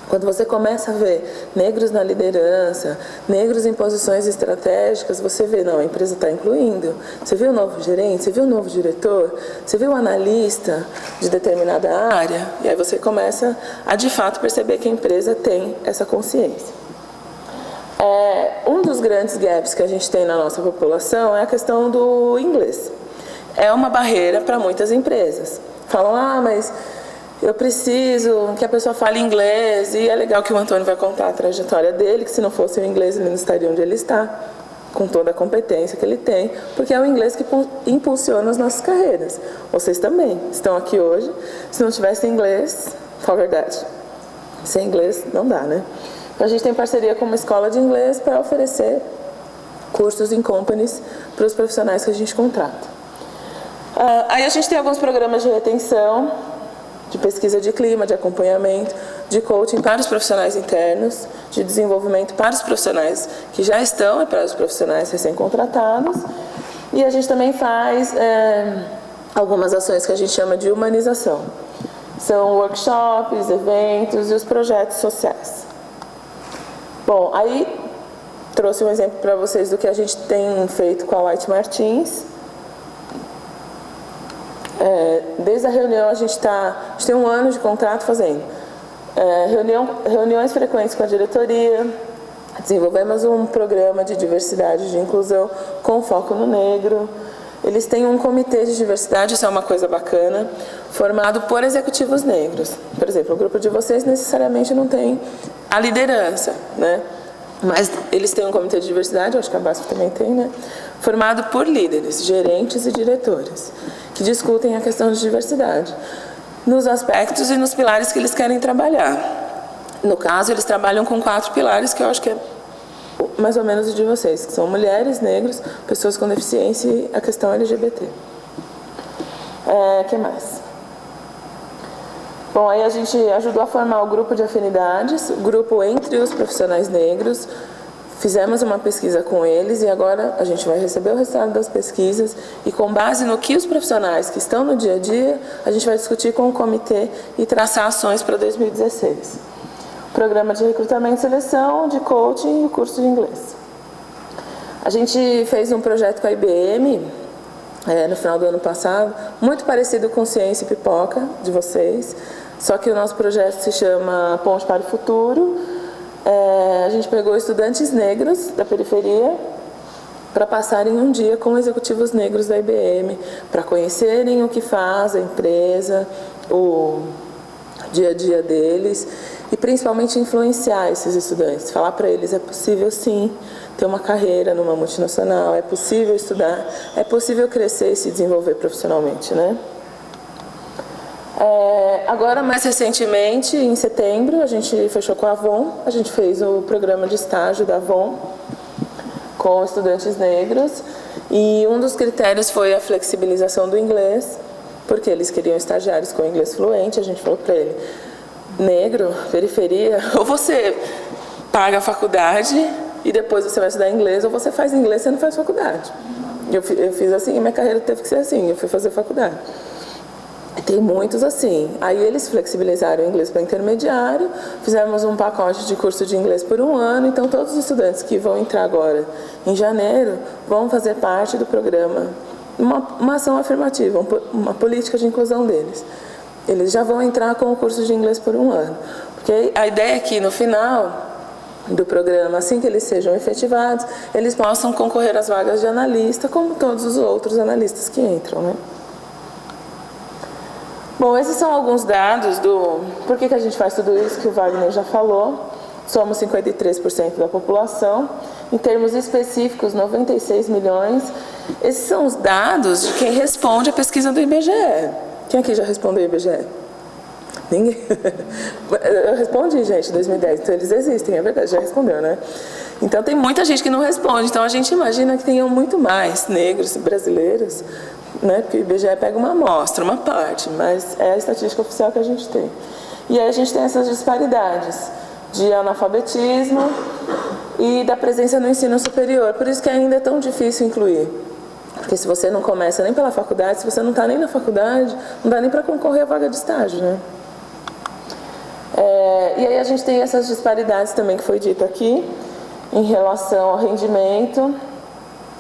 Quando você começa a ver negros na liderança, negros em posições estratégicas, você vê, não, a empresa está incluindo. Você viu o novo gerente, você viu o novo diretor, você viu o analista de determinada área, e aí você começa a, de fato, perceber que a empresa tem essa consciência. Um dos grandes gaps que a gente tem na nossa população é a questão do inglês. É uma barreira para muitas empresas. Falam, mas eu preciso que a pessoa fale inglês, e é legal que o Antônio vai contar a trajetória dele, que se não fosse o inglês ele não estaria onde ele está. com toda a competência que ele tem, porque é o inglês que impulsiona as nossas carreiras. Vocês também estão aqui hoje. Se não tivesse inglês, qual a verdade? Sem inglês não dá, né? Então a gente tem parceria com uma escola de inglês para oferecer cursos em companies para os profissionais que a gente contrata. Aí a gente tem alguns programas de retenção, de pesquisa de clima, de acompanhamento, de coaching para os profissionais internos, de desenvolvimento para os profissionais que já estão e para os profissionais recém-contratados. E a gente também faz algumas ações que a gente chama de humanização. São workshops, eventos e os projetos sociais. Bom, aí trouxe um exemplo para vocês do que a gente tem feito com a White Martins. Desde a reunião, a gente tem um ano de contrato fazendo reuniões frequentes com a diretoria, desenvolvemos um programa de diversidade e de inclusão com foco no negro. Eles têm um comitê de diversidade, isso é uma coisa bacana, formado por executivos negros. Por exemplo, o grupo de vocês necessariamente não tem a liderança, né? Mas eles têm um comitê de diversidade, eu acho que a BASF também tem, né? Formado por líderes, gerentes e diretores, que discutem a questão de diversidade, nos aspectos e nos pilares que eles querem trabalhar. No caso, eles trabalham com 4 pilares, que eu acho que é mais ou menos o de vocês, que são mulheres, negros, pessoas com deficiência e a questão LGBT. Que mais? Bom, aí a gente ajudou a formar o grupo de afinidades, o grupo entre os profissionais negros. Fizemos uma pesquisa com eles e agora a gente vai receber o resultado das pesquisas e, com base no que os profissionais que estão no dia a dia, a gente vai discutir com o comitê e traçar ações para 2016. Programa de recrutamento e seleção, de coaching e o curso de inglês. A gente fez um projeto com a IBM no final do ano passado, muito parecido com Ciência e Pipoca, de vocês, só que o nosso projeto se chama Ponte para o Futuro. A gente pegou estudantes negros da periferia para passarem um dia com executivos negros da IBM, para conhecerem o que faz a empresa, o dia a dia deles e principalmente influenciar esses estudantes, falar para eles: é possível sim ter uma carreira numa multinacional, é possível estudar, é possível crescer e se desenvolver profissionalmente, né? Agora, mais recentemente, em setembro, a gente fechou com a Avon, a gente fez o programa de estágio da Avon com estudantes negros e um dos critérios foi a flexibilização do inglês, porque eles queriam estagiários com inglês fluente. A gente falou para ele: negro, periferia, ou você paga a faculdade e depois você vai estudar inglês, ou você faz inglês e você não faz faculdade. Eu fiz assim, minha carreira teve que ser assim, eu fui fazer faculdade. Tem muitos assim. Aí eles flexibilizaram o inglês para intermediário, fizemos um pacote de curso de inglês por um ano, então todos os estudantes que vão entrar agora em janeiro vão fazer parte do programa, uma ação afirmativa, uma política de inclusão deles. Eles já vão entrar com o curso de inglês por um ano. Porque a ideia é que no final do programa, assim que eles sejam efetivados, eles possam concorrer às vagas de analista, como todos os outros analistas que entram, né? Bom, esses são alguns dados do por que a gente faz tudo isso que o Wagner já falou. Somos 53% da população. Em termos específicos, 96 milhões. Esses são os dados de quem responde a pesquisa do IBGE. Quem aqui já respondeu o IBGE? Ninguém? Eu respondi, gente, em 2010. Então, eles existem, é verdade, já respondeu, né? Então, tem muita gente que não responde. Então, a gente imagina que tenham muito mais negros brasileiros, né? Porque o IBGE pega uma amostra, uma parte, mas é a estatística oficial que a gente tem. E aí a gente tem essas disparidades de analfabetismo e da presença no ensino superior. Por isso que ainda é tão difícil incluir. Porque se você não começa nem pela faculdade, se você não está nem na faculdade, não dá nem para concorrer à vaga de estágio, né? E aí a gente tem essas disparidades também que foi dito aqui, em relação ao rendimento.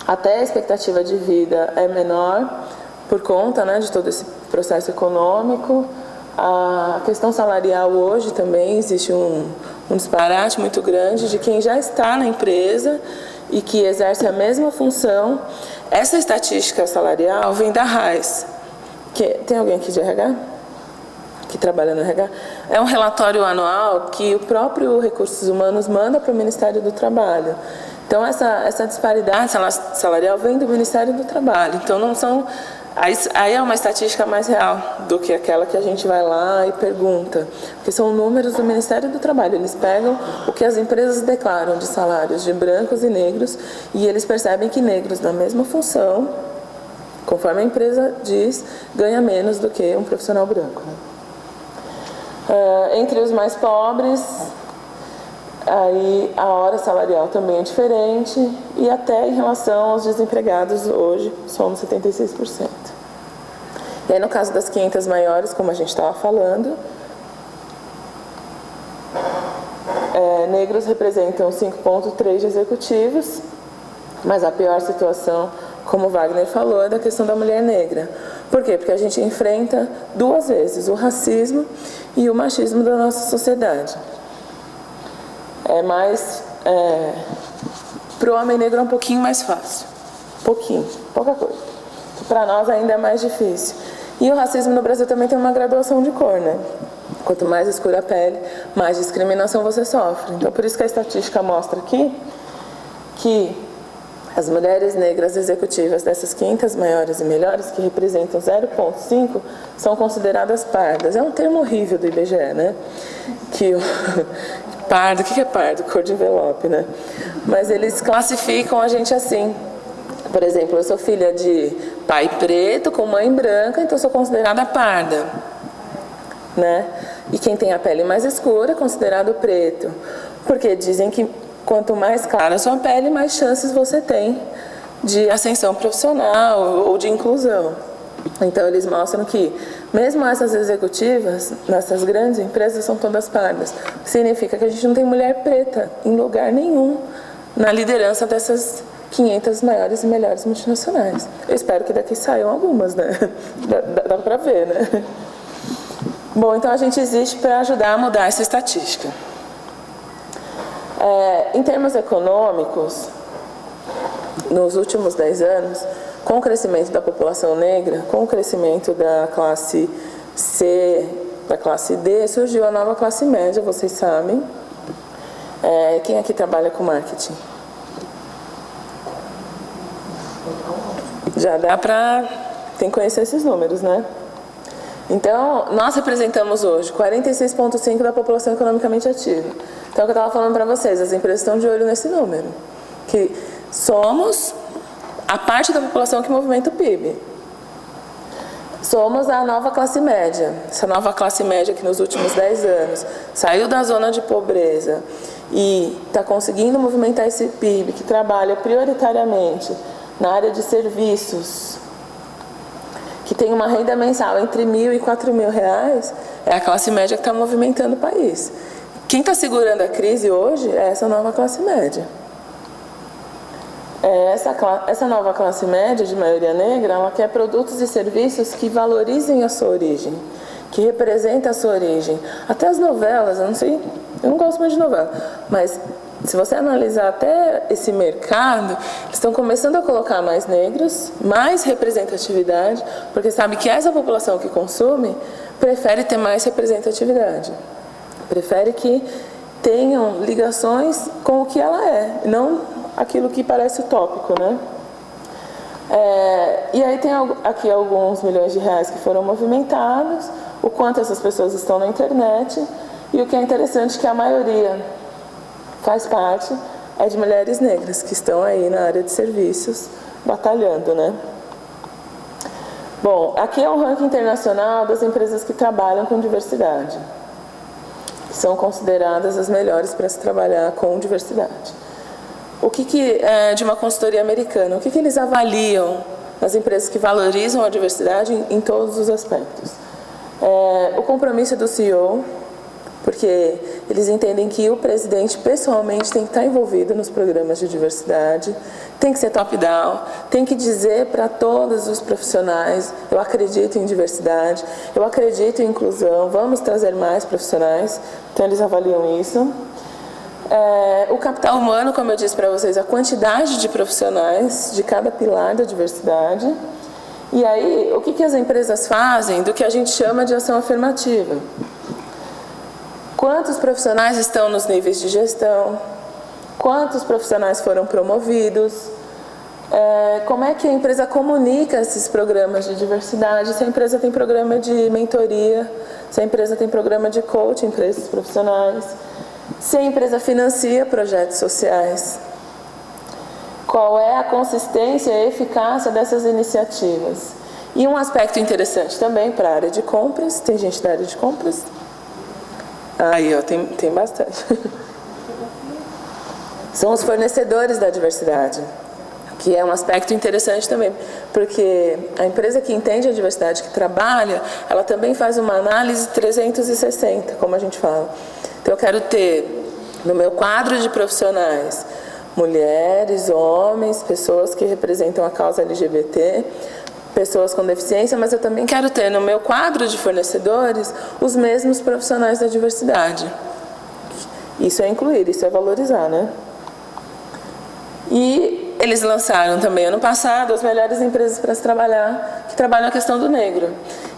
Até a expectativa de vida é menor por conta, né, de todo esse processo econômico. A questão salarial hoje também existe um disparate muito grande de quem já está na empresa e que exerce a mesma função. Essa estatística salarial vem da RAIS. Tem alguém aqui de RH? Que trabalha no RH? É um relatório anual que o próprio Recursos Humanos manda para o Ministério do Trabalho. Então, essa disparidade salarial vem do Ministério do Trabalho. Então, não são... Aí é uma estatística mais real do que aquela que a gente vai lá e pergunta. Porque são números do Ministério do Trabalho. Eles pegam o que as empresas declaram de salários de brancos e negros e eles percebem que negros na mesma função, conforme a empresa diz, ganha menos do que um profissional branco. Entre os mais pobres, aí a hora salarial também é diferente e até em relação aos desempregados hoje somos 76%. E aí no caso das 500 maiores, como a gente estava falando, negros representam 5,3 de executivos, mas a pior situação, como o Wagner falou, é da questão da mulher negra. Por quê? Porque a gente enfrenta duas vezes o racismo e o machismo da nossa sociedade. Para o homem negro é um pouquinho mais fácil. Pouca coisa. Para nós ainda é mais difícil. E o racismo no Brasil também tem uma graduação de cor, né? Quanto mais escura a pele, mais discriminação você sofre. Então, por isso que a estatística mostra aqui que as mulheres negras executivas dessas 500 maiores e melhores, que representam 0,5, são consideradas pardas. É um termo horrível do IBGE, né? Pardo, o que é pardo? Cor de envelope, né? Mas eles classificam a gente assim. Por exemplo, eu sou filha de pai preto com mãe branca, então sou considerada parda, né? E quem tem a pele mais escura é considerado preto. Porque dizem que quanto mais clara a sua pele, mais chances você tem de ascensão profissional ou de inclusão. Então, eles mostram que, mesmo essas executivas, nessas grandes empresas, são todas pardas. O que significa que a gente não tem mulher preta em lugar nenhum na liderança dessas 500 maiores e melhores multinacionais. Eu espero que daqui saiam algumas, né? Dá para ver, né? Bom, então a gente existe para ajudar a mudar essa estatística. Em termos econômicos, nos últimos 10 anos, com o crescimento da população negra, com o crescimento da classe C, da classe D, surgiu a nova classe média, vocês sabem. Quem aqui trabalha com marketing? Já dá para... tem que conhecer esses números, né? Então, nós representamos hoje 46,5% da população economicamente ativa. Então, é o que eu estava falando para vocês, as empresas estão de olho nesse número. Que somos a parte da população que movimenta o PIB. Somos a nova classe média. Essa nova classe média que nos últimos 10 anos saiu da zona de pobreza e está conseguindo movimentar esse PIB, que trabalha prioritariamente na área de serviços, que tem uma renda mensal entre R$1.000 e R$4.000, é a classe média que está movimentando o país. Quem está segurando a crise hoje é essa nova classe média. Essa nova classe média, de maioria negra, ela quer produtos e serviços que valorizem a sua origem, que representem a sua origem. Até as novelas, eu não gosto muito de novela, mas se você analisar até esse mercado, eles estão começando a colocar mais negros, mais representatividade, porque sabe que essa população que consome prefere ter mais representatividade. Prefere que tenham ligações com o que ela é, não aquilo que parece utópico, né? E aí tem aqui alguns milhões de reais que foram movimentados, o quanto essas pessoas estão na internet, e o que é interessante é que a maioria faz parte é de mulheres negras que estão aí na área de serviços batalhando, né? Bom, aqui é um ranking internacional das empresas que trabalham com diversidade. São consideradas as melhores para se trabalhar com diversidade. O que é de uma consultoria americana? O que eles avaliam nas empresas que valorizam a diversidade em todos os aspectos? O compromisso do CEO, porque eles entendem que o presidente pessoalmente tem que estar envolvido nos programas de diversidade, tem que ser top-down, tem que dizer para todos os profissionais: eu acredito em diversidade, eu acredito em inclusão, vamos trazer mais profissionais. Então eles avaliam isso. O capital humano, como eu disse para vocês, a quantidade de profissionais de cada pilar da diversidade. E aí, o que as empresas fazem do que a gente chama de ação afirmativa? Quantos profissionais estão nos níveis de gestão? quantos profissionais foram promovidos, como é que a empresa comunica esses programas de diversidade, se a empresa tem programa de mentoria, se a empresa tem programa de coaching para esses profissionais, se a empresa financia projetos sociais, qual é a consistência e a eficácia dessas iniciativas. E um aspecto interessante também para a área de compras, tem gente da área de compras? Aí, ó, tem bastante. São os fornecedores da diversidade, que é um aspecto interessante também, porque a empresa que entende a diversidade, que trabalha, ela também faz uma análise 360, como a gente fala. Então, eu quero ter no meu quadro de profissionais mulheres, homens, pessoas que representam a causa LGBT, pessoas com deficiência, mas eu também quero ter no meu quadro de fornecedores os mesmos profissionais da diversidade. Isso é incluir, isso é valorizar, né? E eles lançaram também ano passado as melhores empresas para se trabalhar, que trabalham a questão do negro.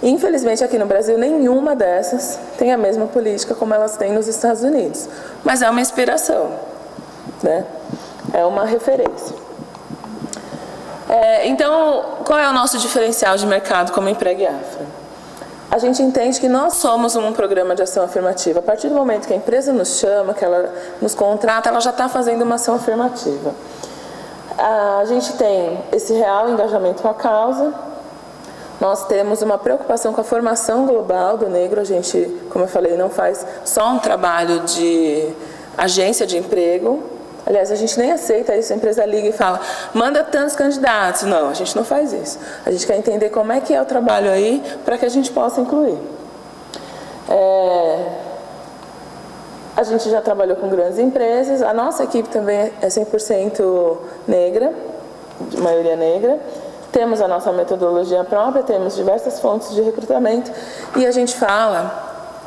E, infelizmente, aqui no Brasil, nenhuma dessas tem a mesma política como elas têm nos Estados Unidos. Mas é uma inspiração, né? É uma referência. Então, qual é o nosso diferencial de mercado como Empregue Afra? A gente entende que nós somos um programa de ação afirmativa. A partir do momento que a empresa nos chama, que ela nos contrata, ela já está fazendo uma ação afirmativa. A gente tem esse real engajamento com a causa. Nós temos uma preocupação com a formação global do negro. A gente, como eu falei, não faz só um trabalho de agência de emprego. Aliás, a gente nem aceita isso, a empresa liga e fala, manda tantos candidatos. Não, a gente não faz isso. A gente quer entender como é que é o trabalho aí, para que a gente possa incluir. A gente já trabalhou com grandes empresas, a nossa equipe também é 100% negra, de maioria negra. Temos a nossa metodologia própria, temos diversas fontes de recrutamento, e a gente fala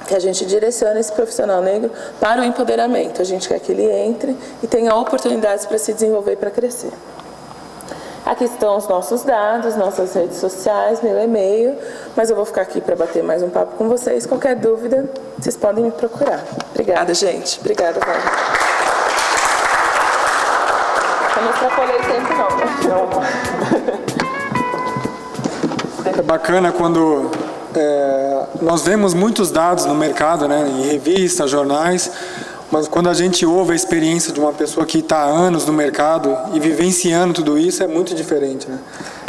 que a gente direciona esse profissional negro para o empoderamento. A gente quer que ele entre e tenha oportunidades para se desenvolver e para crescer. Aqui estão os nossos dados, nossas redes sociais, meu e-mail, mas eu vou ficar aqui para bater mais um papo com vocês. Qualquer dúvida, vocês podem me procurar. Obrigada, gente. Obrigada, Val. Eu não extrapolei o tempo, não. É bacana quando nós vemos muitos dados no mercado, né, em revistas, jornais, mas quando a gente ouve a experiência de uma pessoa que está há anos no mercado e vivenciando tudo isso, é muito diferente, né?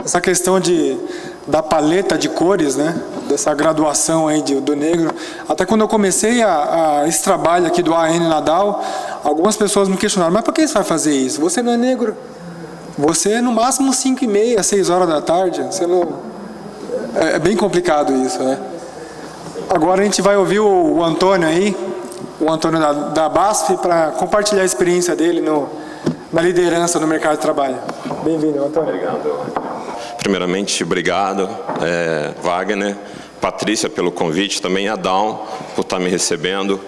Essa questão da paleta de cores, né, dessa graduação aí do negro, até quando eu comecei esse trabalho aqui do AN na Dow, algumas pessoas me questionaram, mas por que você vai fazer isso? Você não é negro? Você é no máximo 5h30, 6 horas da tarde, você não... É bem complicado isso, né? Agora a gente vai ouvir o Antônio aí, o Antônio da BASF, para compartilhar a experiência dele na liderança no mercado de trabalho. Bem-vindo, Antônio. Obrigado. Primeiramente, obrigado, Wagner, Patrícia pelo convite, também a Down por estar me recebendo.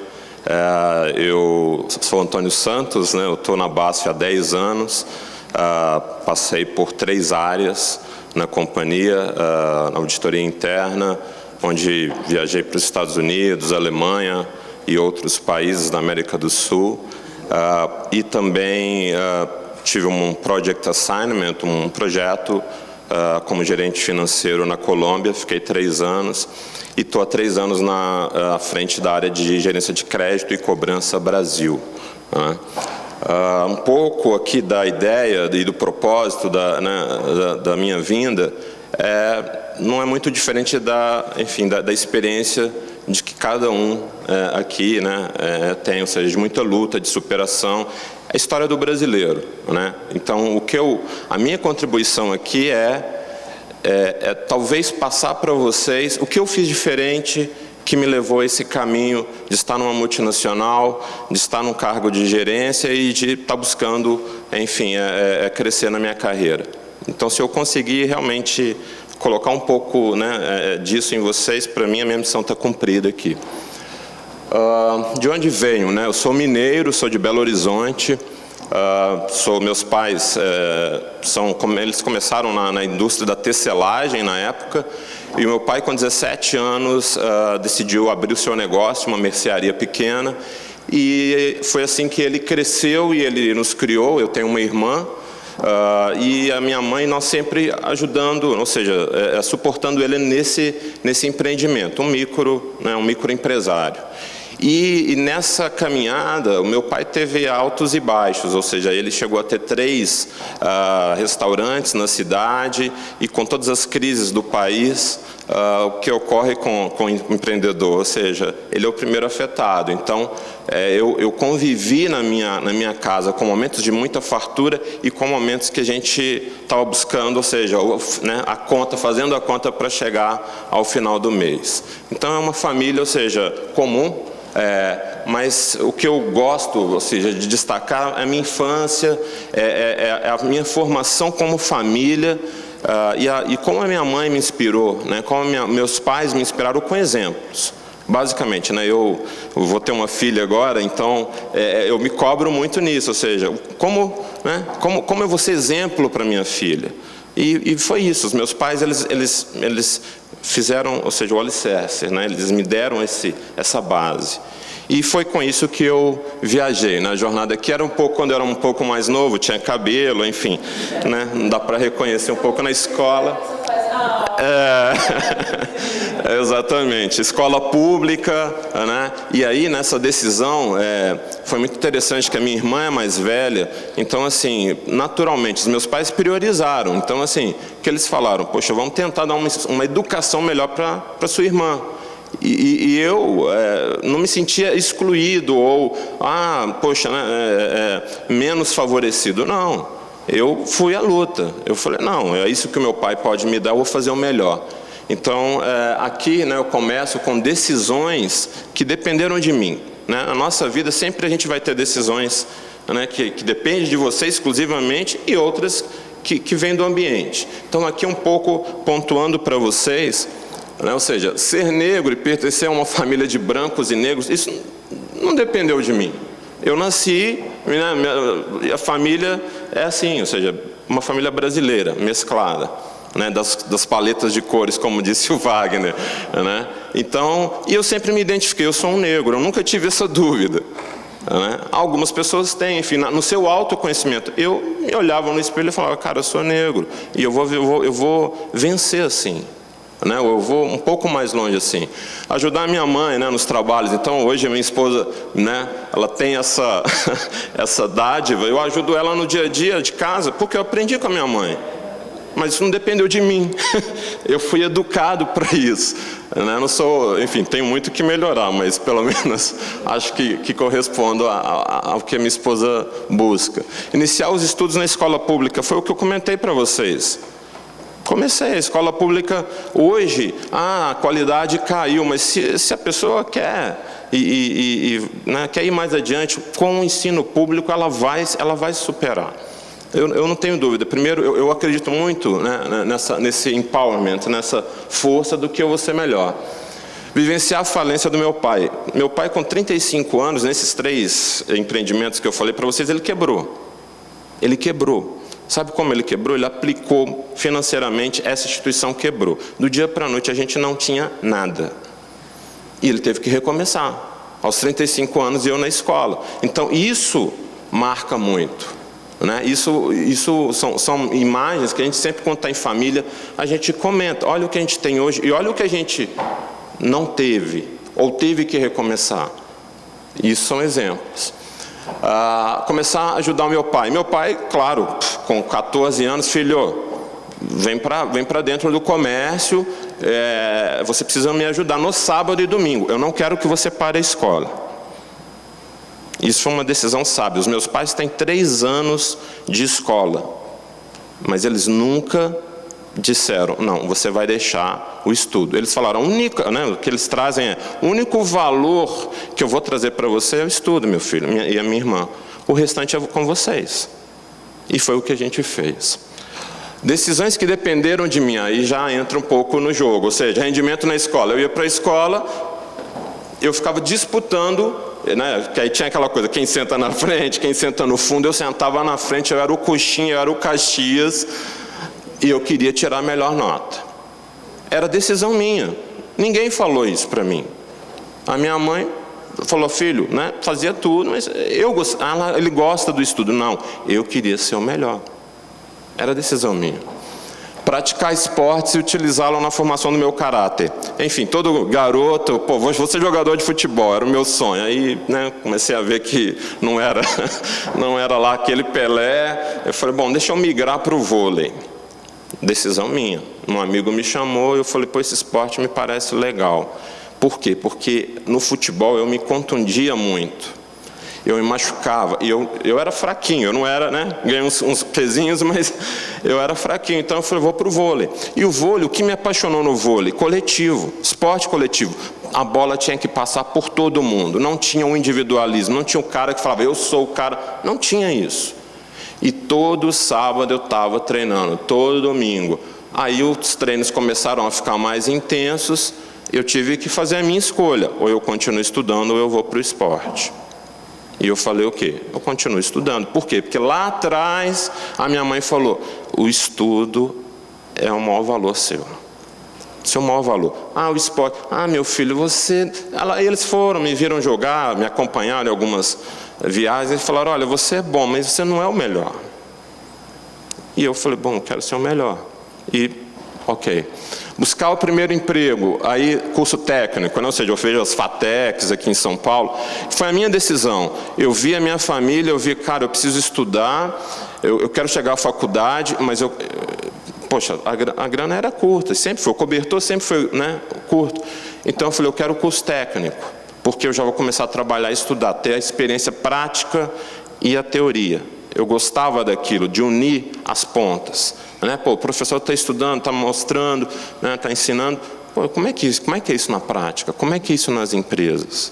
Eu sou Antônio Santos, né? Eu estou na BASF há 10 anos, passei por 3 áreas na companhia, na auditoria interna, onde viajei para os Estados Unidos, Alemanha e outros países da América do Sul. E também tive um project assignment, um projeto como gerente financeiro na Colômbia, fiquei 3 anos e estou há 3 anos à frente da área de gerência de crédito e cobrança Brasil. Um pouco aqui da ideia e do propósito da minha vinda não é muito diferente da experiência de que cada um aqui, né, tem, ou seja, de muita luta, de superação, a história do brasileiro, né? Então, a minha contribuição aqui é talvez passar para vocês o que eu fiz diferente que me levou a esse caminho de estar numa multinacional, de estar num cargo de gerência e de estar buscando, enfim, crescer na minha carreira. Então, se eu conseguir realmente colocar um pouco, né, disso em vocês, para mim a minha missão está cumprida aqui. De onde venho, né? Eu sou mineiro, sou de Belo Horizonte. Meus pais eles começaram na indústria da tecelagem na época, e meu pai com 17 anos decidiu abrir o seu negócio, uma mercearia pequena, E foi assim que ele cresceu e ele nos criou. Eu tenho uma irmã. E a minha mãe, nós sempre ajudando, ou seja, suportando ele nesse empreendimento, um microempresário. E nessa caminhada, o meu pai teve altos e baixos, ou seja, ele chegou a ter 3 restaurantes na cidade, e com todas as crises do país, o que ocorre com o empreendedor, ou seja, ele é o primeiro afetado. Então, eu convivi na minha casa com momentos de muita fartura e com momentos que a gente estava buscando, ou seja, fazendo a conta para chegar ao final do mês. Então, é uma família, ou seja, comum. Mas o que eu gosto, ou seja, de destacar é a minha infância, é a minha formação como família, e como a minha mãe me inspirou, né, como meus pais me inspiraram com exemplos. Basicamente, né, eu vou ter uma filha agora, então eu me cobro muito nisso, ou seja, como eu vou ser exemplo para minha filha. E foi isso, os meus pais, eles fizeram, ou seja, o alicerce, né? Eles me deram essa base. E foi com isso que eu viajei na jornada, que era quando eu era um pouco mais novo, tinha cabelo, enfim, né? Não dá para reconhecer um pouco na escola. Exatamente, escola pública, né? E aí nessa decisão foi muito interessante que a minha irmã é mais velha, então assim, naturalmente os meus pais priorizaram, então assim, que eles falaram, poxa, vamos tentar dar uma educação melhor para sua irmã. E eu não me sentia excluído ou, poxa, né, menos favorecido, não. Eu fui à luta, eu falei, não, é isso que o meu pai pode me dar, eu vou fazer o melhor. Então, aqui, né, eu começo com decisões que dependeram de mim, né? Na nossa vida sempre a gente vai ter decisões, né, que dependem de você exclusivamente e outras que vêm do ambiente. Então, aqui um pouco pontuando para vocês, né, ou seja, ser negro e pertencer a uma família de brancos e negros, isso não dependeu de mim. Eu nasci, né, a família é assim, ou seja, uma família brasileira, mesclada, né, das paletas de cores, como disse o Wagner, né? Então, e eu sempre me identifiquei, eu sou um negro, eu nunca tive essa dúvida, né? Algumas pessoas têm, enfim, no seu autoconhecimento. Eu me olhava no espelho e falava, cara, eu sou negro, e eu vou vencer assim. Né, eu vou um pouco mais longe assim, ajudar a minha mãe, né, nos trabalhos. Então hoje a minha esposa, né, ela tem essa dádiva, eu ajudo ela no dia a dia de casa, porque eu aprendi com a minha mãe, mas isso não dependeu de mim. Eu fui educado para isso, né? Não sou, enfim, tenho muito que melhorar, mas pelo menos acho que correspondo ao que a minha esposa busca. Iniciar os estudos na escola pública foi o que eu comentei para vocês. Comecei a escola pública hoje, a qualidade caiu, mas se a pessoa quer né, quer ir mais adiante, com o ensino público ela vai superar. Eu não tenho dúvida. Primeiro, eu acredito muito, né, nesse empowerment, nessa força do que eu vou ser melhor. Vivenciar a falência do meu pai. Meu pai, com 35 anos, nesses 3 empreendimentos que eu falei para vocês, ele quebrou. Ele quebrou. Sabe como ele quebrou? Ele aplicou financeiramente, essa instituição quebrou. Do dia para a noite a gente não tinha nada. E ele teve que recomeçar. Aos 35 anos eu na escola. Então isso marca muito, né? Isso são imagens que a gente sempre, quando está em família, a gente comenta. Olha o que a gente tem hoje e olha o que a gente não teve ou teve que recomeçar. Isso são exemplos. Começar a ajudar o meu pai. Meu pai, claro, com 14 anos, filho, vem para dentro do comércio, você precisa me ajudar no sábado e domingo. Eu não quero que você pare a escola. Isso foi uma decisão sábia. Os meus pais têm 3 anos de escola, mas eles nunca disseram, não, você vai deixar o estudo. Eles falaram, o que eles trazem o único valor que eu vou trazer para você é o estudo, meu filho e a minha irmã. O restante é com vocês. E foi o que a gente fez. Decisões que dependeram de mim, aí já entra um pouco no jogo, ou seja, rendimento na escola. Eu ia para a escola, eu ficava disputando, né, que aí tinha aquela coisa, quem senta na frente, quem senta no fundo. Eu sentava na frente, eu era o Coxinha, eu era o Caxias, e eu queria tirar a melhor nota. Era decisão minha. Ninguém falou isso para mim. A minha mãe falou, filho, né, fazia tudo, mas ele gosta do estudo. Não, eu queria ser o melhor. Era decisão minha. Praticar esportes e utilizá-lo na formação do meu caráter. Enfim, todo garoto, pô, vou ser jogador de futebol, era o meu sonho. Aí, né, comecei a ver que não era lá aquele Pelé. Eu falei, bom, deixa eu migrar para o vôlei. Decisão minha. Um amigo me chamou e eu falei, pô, esse esporte me parece legal. Por quê? Porque no futebol eu me contundia muito. Eu me machucava, e eu era fraquinho, eu não era, né? Ganhei uns pezinhos, mas eu era fraquinho. Então eu falei, vou para o vôlei. E o vôlei, o que me apaixonou no vôlei? Coletivo, esporte coletivo. A bola tinha que passar por todo mundo, não tinha um individualismo, não tinha um cara que falava, eu sou o cara. Não tinha isso. E todo sábado eu estava treinando, todo domingo. Aí os treinos começaram a ficar mais intensos, eu tive que fazer a minha escolha. Ou eu continuo estudando, ou eu vou para o esporte. E eu falei o quê? Eu continuo estudando. Por quê? Porque lá atrás a minha mãe falou, o estudo é o maior valor seu. Seu maior valor. O esporte. Meu filho, você... Eles foram, me viram jogar, me acompanharam em algumas viagens e falaram, olha, você é bom, mas você não é o melhor. E eu falei, bom, eu quero ser o melhor. E, ok. Buscar o primeiro emprego, aí curso técnico, né? Ou seja, eu fiz as FATECs aqui em São Paulo. Foi a minha decisão. Eu vi a minha família, eu vi, cara, eu preciso estudar, eu quero chegar à faculdade, mas poxa, a grana era curta, sempre foi, o cobertor sempre foi, né, curto. Então eu falei, eu quero o curso técnico, porque eu já vou começar a trabalhar e estudar, ter a experiência prática e a teoria. Eu gostava daquilo, de unir as pontas. Né? Pô, o professor está estudando, está mostrando, né, está ensinando. Pô, como é que é isso na prática? Como é que é isso nas empresas?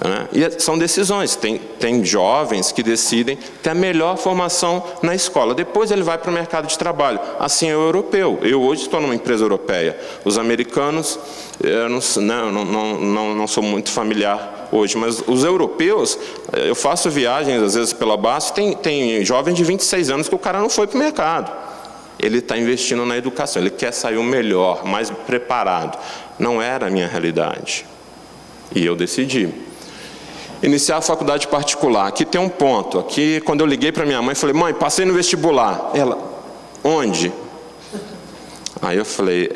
Né? E são decisões. Tem jovens que decidem ter a melhor formação na escola. Depois ele vai para o mercado de trabalho. Assim é o europeu. Eu hoje estou numa empresa europeia. Os americanos, eu não sou muito familiar hoje, mas os europeus, eu faço viagens às vezes pela base, tem jovens de 26 anos que o cara não foi para o mercado. Ele está investindo na educação, ele quer sair o melhor, mais preparado. Não era a minha realidade. E eu decidi iniciar a faculdade particular. Aqui tem um ponto. Aqui, quando eu liguei para minha mãe, falei, mãe, passei no vestibular. Ela, onde? Aí eu falei,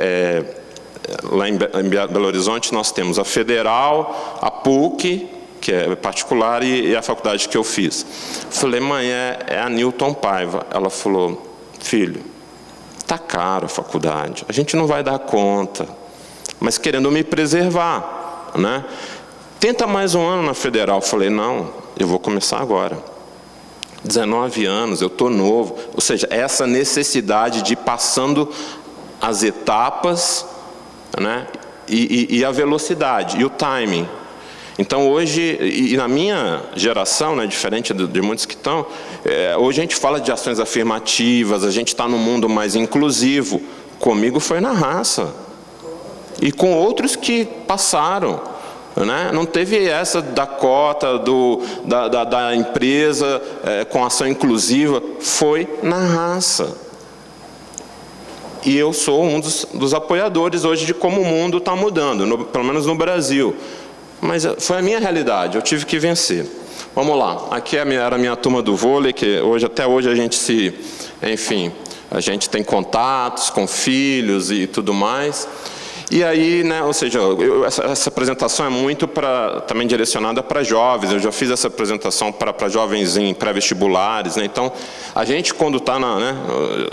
lá em Belo Horizonte nós temos a Federal, a PUC, que é particular, e a faculdade que eu fiz. Falei, mãe, é a Newton Paiva. Ela falou, filho, está caro a faculdade, a gente não vai dar conta, mas querendo me preservar, né? Tenta mais um ano na Federal. Falei, não, eu vou começar agora. 19 anos, eu estou novo. Ou seja, essa necessidade de ir passando as etapas, né? E a velocidade, e o timing. Então hoje, e na minha geração, né, diferente de muitos que estão, hoje a gente fala de ações afirmativas, a gente está num mundo mais inclusivo. Comigo foi na raça. E com outros que passaram. Né? Não teve essa da cota da empresa com ação inclusiva, foi na raça. E eu sou um dos apoiadores hoje de como o mundo está mudando, pelo menos no Brasil. Mas foi a minha realidade, eu tive que vencer. Vamos lá, aqui era a minha turma do vôlei, que até hoje a gente a gente tem contatos com filhos e tudo mais. E aí, né, ou seja, essa apresentação é muito também direcionada para jovens. Eu já fiz essa apresentação para jovens em pré-vestibulares, né? Então, a gente quando está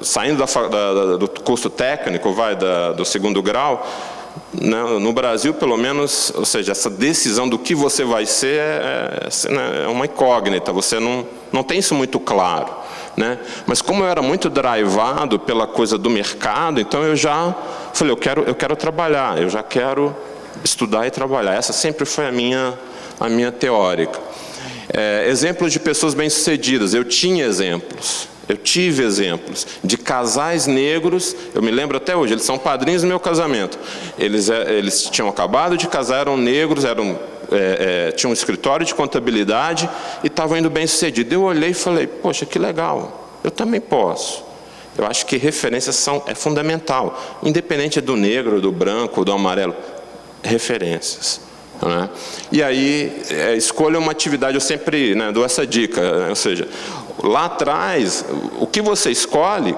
saindo do curso técnico, do segundo grau, né, no Brasil, pelo menos, ou seja, essa decisão do que você vai ser é uma incógnita. Você não tem isso muito claro. Né? Mas como eu era muito drivado pela coisa do mercado, então eu já falei, eu quero trabalhar, eu já quero estudar e trabalhar. Essa sempre foi a minha teórica. Exemplos de pessoas bem-sucedidas, eu tive exemplos de casais negros, eu me lembro até hoje, eles são padrinhos do meu casamento. Eles tinham acabado de casar, eram negros, tinham um escritório de contabilidade e estavam indo bem sucedido. Eu olhei e falei, poxa, que legal, eu também posso. Eu acho que referências é fundamental, independente do negro, do branco, do amarelo, referências. né? E aí, escolha uma atividade, eu sempre, né, dou essa dica, né? Ou seja, lá atrás, o que você escolhe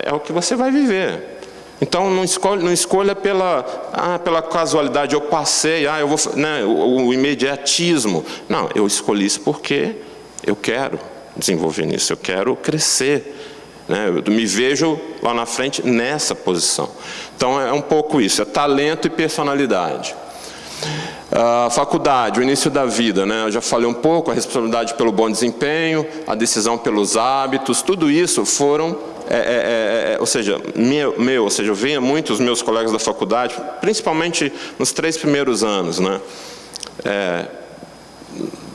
é o que você vai viver. Então, não escolha pela casualidade, eu passei, eu vou, né, o imediatismo. Não, eu escolhi isso porque eu quero desenvolver nisso, eu quero crescer. Né? Eu me vejo lá na frente nessa posição. Então, é um pouco isso, é talento e personalidade. A faculdade, o início da vida, né? Eu já falei um pouco, a responsabilidade pelo bom desempenho, a decisão pelos hábitos, tudo isso foram, ou seja, eu via muitos meus colegas da faculdade, principalmente nos 3 primeiros anos, né?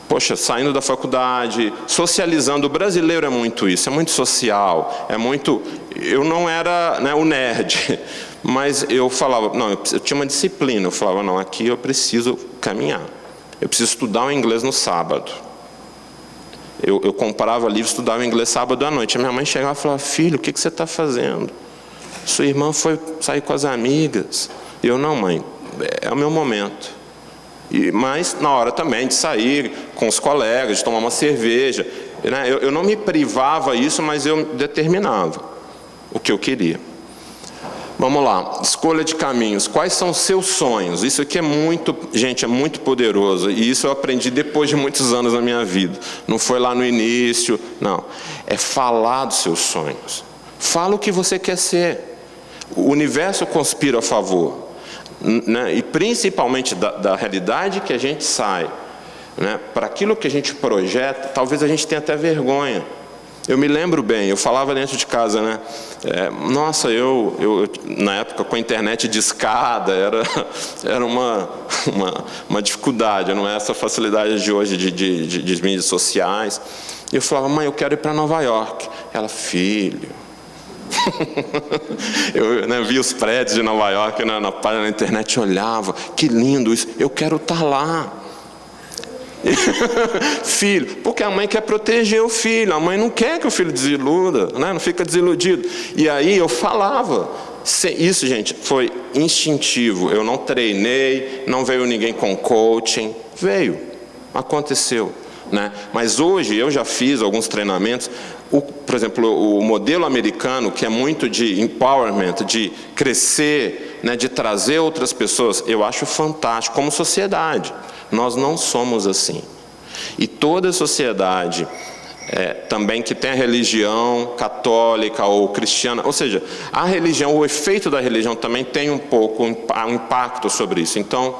Poxa, saindo da faculdade, socializando, o brasileiro é muito isso, é muito social, é muito... Eu não era, né, o nerd, mas eu falava, não, eu tinha uma disciplina, eu falava, não, aqui eu preciso caminhar, eu preciso estudar o inglês no sábado. Eu comprava livro, estudava inglês sábado à noite, a minha mãe chegava e falava, filho, o que você está fazendo? Sua irmã foi sair com as amigas. E eu, não, mãe, é o meu momento. Mas na hora também de sair com os colegas, de tomar uma cerveja, né? Eu não me privava isso, mas eu determinava o que eu queria. Vamos lá, escolha de caminhos. Quais são os seus sonhos? Isso aqui é muito, gente, é muito poderoso. E isso eu aprendi depois de muitos anos na minha vida. Não foi lá no início, não. É falar dos seus sonhos. Fala o que você quer ser. O universo conspira a favor. Né? E principalmente da realidade que a gente sai, né? Para aquilo que a gente projeta, talvez a gente tenha até vergonha. Eu me lembro bem, eu falava dentro de casa, né? Nossa, eu na época com a internet de escada, era uma dificuldade, não é essa facilidade de hoje de mídias sociais. E eu falava, mãe, eu quero ir para Nova York. Ela, filho... Eu, né, via os prédios de Nova York na página da internet, olhava, que lindo isso, eu quero estar lá. Filho, porque a mãe quer proteger o filho, a mãe não quer que o filho desiluda, né, não fica desiludido. E aí eu falava, isso, gente, foi instintivo, eu não treinei, não veio ninguém com coaching, veio, aconteceu, né? Mas hoje eu já fiz alguns treinamentos. Por exemplo, o modelo americano, que é muito de empowerment, de crescer, né, de trazer outras pessoas, eu acho fantástico como sociedade. Nós não somos assim. E toda sociedade, também que tem a religião católica ou cristiana, ou seja, a religião, o efeito da religião também tem um pouco um impacto sobre isso. Então,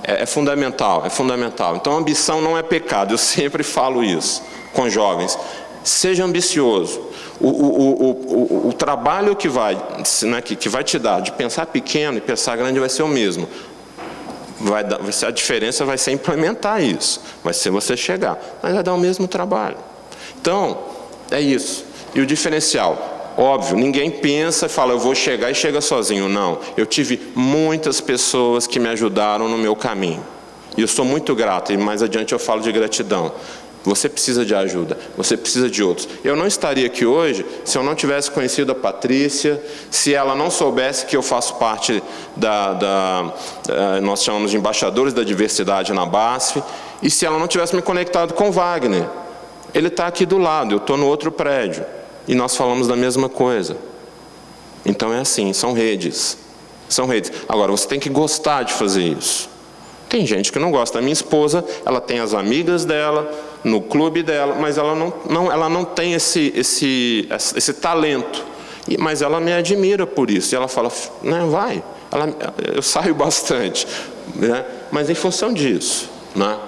é fundamental, é fundamental. Então, a ambição não é pecado, eu sempre falo isso com jovens. Seja ambicioso. O trabalho que vai te dar de pensar pequeno e pensar grande vai ser o mesmo. Vai ser, a diferença vai ser implementar isso. Vai ser você chegar, mas vai dar o mesmo trabalho. Então, é isso. E o diferencial, óbvio, ninguém pensa e fala, eu vou chegar e chega sozinho. Não, eu tive muitas pessoas que me ajudaram no meu caminho. E eu sou muito grato, e mais adiante eu falo de gratidão. Você precisa de ajuda, você precisa de outros. Eu não estaria aqui hoje se eu não tivesse conhecido a Patrícia, se ela não soubesse que eu faço parte nós chamamos de embaixadores da diversidade na BASF, e se ela não tivesse me conectado com o Wagner. Ele está aqui do lado, eu estou no outro prédio, e nós falamos da mesma coisa. Então é assim, são redes. São redes. Agora, você tem que gostar de fazer isso. Tem gente que não gosta. A minha esposa, ela tem as amigas dela, no clube dela, mas ela não tem esse talento. Mas ela me admira por isso. E ela fala, né, vai. Eu saio bastante, né, mas em função disso, né?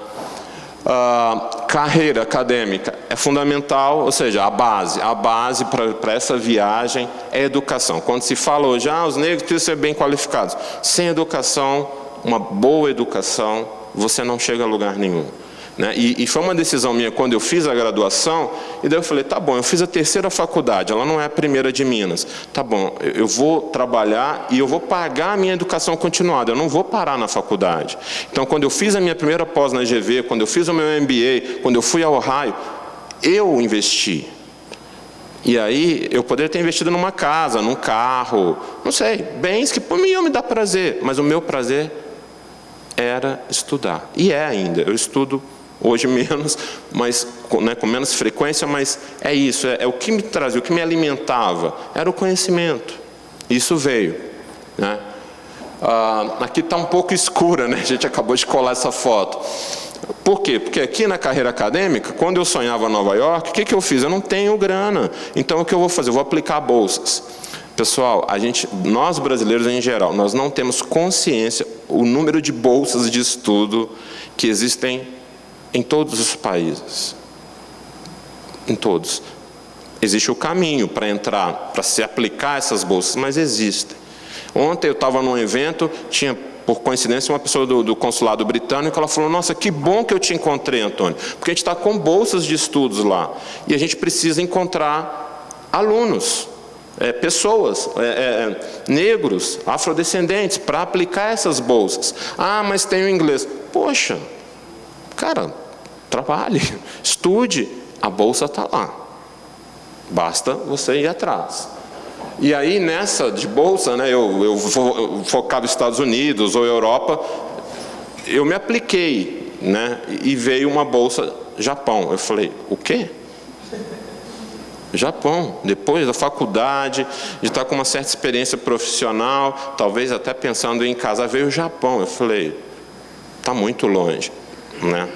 Carreira acadêmica é fundamental, ou seja, a base para essa viagem é a educação. Quando se fala hoje, os negros precisam ser bem qualificados. Sem educação, uma boa educação, você não chega a lugar nenhum. Né? E foi uma decisão minha quando eu fiz a graduação, e daí eu falei, tá bom, eu fiz a 3ª faculdade, ela não é a primeira de Minas. Tá bom, eu vou trabalhar e eu vou pagar a minha educação continuada, eu não vou parar na faculdade. Então, quando eu fiz a minha primeira pós na GV, quando eu fiz o meu MBA, quando eu fui ao Ohio, eu investi. E aí, eu poderia ter investido numa casa, num carro, não sei, bens que por mim iam me dar prazer, mas o meu prazer era estudar. E é ainda. Eu estudo hoje menos, mas, né, com menos frequência, mas é isso. É o que me trazia, o que me alimentava. Era o conhecimento. Isso veio, né? Aqui está um pouco escura, né? A gente acabou de colar essa foto. Por quê? Porque aqui na carreira acadêmica, quando eu sonhava em Nova York, o que eu fiz? Eu não tenho grana. Então, o que eu vou fazer? Eu vou aplicar bolsas. Pessoal, nós brasileiros em geral, nós não temos consciência o número de bolsas de estudo que existem em todos os países. Em todos. Existe o caminho para entrar, para se aplicar essas bolsas, mas existem. Ontem eu estava num evento, tinha, por coincidência, uma pessoa do consulado britânico, ela falou, nossa, que bom que eu te encontrei, Antônio, porque a gente está com bolsas de estudos lá, e a gente precisa encontrar alunos, pessoas, negros, afrodescendentes, para aplicar essas bolsas. Ah, mas tem o inglês. Poxa, cara, trabalhe, estude, a bolsa está lá, basta você ir atrás. E aí, nessa de bolsa, né, eu focava nos Estados Unidos ou Europa, eu me apliquei, né, e veio uma bolsa Japão. Eu falei, o quê? Japão, depois da faculdade, de estar com uma certa experiência profissional, talvez até pensando em casar, veio o Japão. Eu falei, está muito longe, né?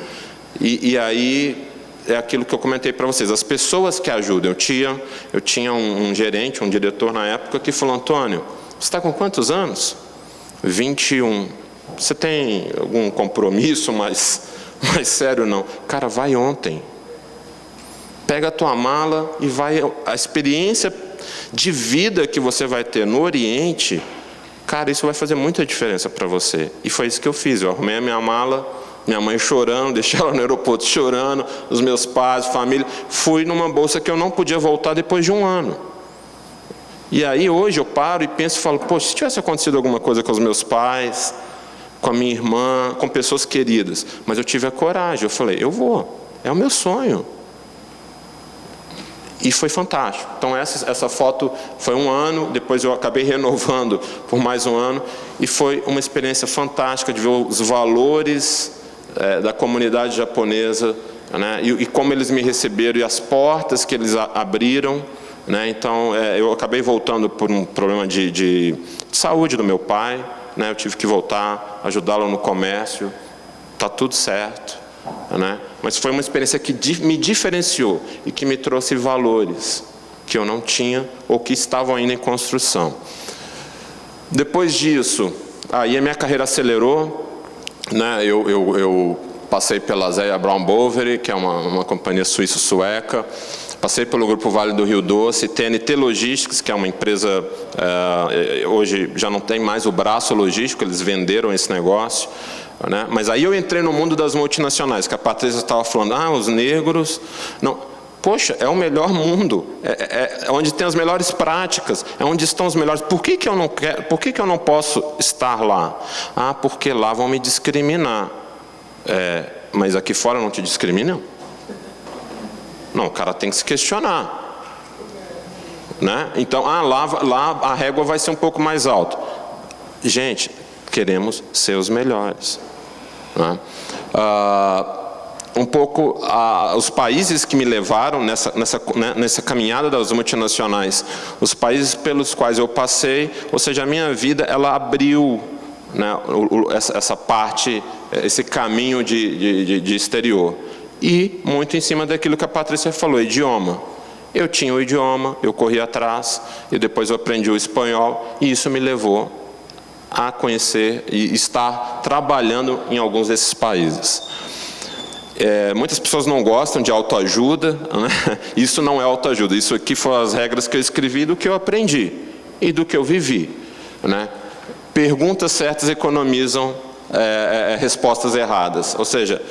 E aí é aquilo que eu comentei para vocês, as pessoas que ajudam. Eu tinha um gerente, um diretor na época, que falou, Antônio, você está com quantos anos? 21. Você tem algum compromisso mais sério? Não. Cara, vai ontem. Pega a tua mala e vai. A experiência de vida que você vai ter no Oriente, cara, isso vai fazer muita diferença para você. E foi isso que eu fiz. Eu arrumei a minha mala, minha mãe chorando, deixei ela no aeroporto chorando, os meus pais, família. Fui numa bolsa que eu não podia voltar depois de um ano. E aí hoje eu paro e penso e falo, poxa, se tivesse acontecido alguma coisa com os meus pais, com a minha irmã, com pessoas queridas, mas eu tive a coragem, eu falei, eu vou, é o meu sonho. E foi fantástico. Então essa foto foi um ano, depois eu acabei renovando por mais um ano, e foi uma experiência fantástica de ver os valores da comunidade japonesa, né, e como eles me receberam e as portas que eles abriram, né. Então eu acabei voltando por um problema de saúde do meu pai, né, eu tive que voltar, ajudá-lo no comércio, está tudo certo, né. Mas foi uma experiência que me diferenciou e que me trouxe valores que eu não tinha ou que estavam ainda em construção. Depois disso, aí a minha carreira acelerou, né? Eu passei pela Zeia Brown Boveri, que é uma companhia suíço-sueca, passei pelo Grupo Vale do Rio Doce, TNT Logistics, que é uma empresa, hoje já não tem mais o braço logístico, eles venderam esse negócio, né? Mas aí eu entrei no mundo das multinacionais, que a Patrícia estava falando, os negros... Não. Poxa, é o melhor mundo, é onde tem as melhores práticas, é onde estão os melhores. Por que eu não quero, por que eu não posso estar lá? Ah, porque lá vão me discriminar. Mas aqui fora não te discriminam? Não, o cara tem que se questionar, né? Então, lá a régua vai ser um pouco mais alta. Gente, queremos ser os melhores, né? Os países que me levaram nessa caminhada das multinacionais, os países pelos quais eu passei, ou seja, a minha vida, ela abriu, né, essa parte, esse caminho de exterior. E muito em cima daquilo que a Patrícia falou, idioma. Eu tinha o idioma, eu corri atrás, e depois eu aprendi o espanhol, e isso me levou a conhecer e estar trabalhando em alguns desses países. Muitas pessoas não gostam de autoajuda, né? Isso não é autoajuda, isso aqui foram as regras que eu escrevi do que eu aprendi e do que eu vivi, né? Perguntas certas economizam respostas erradas, ou seja,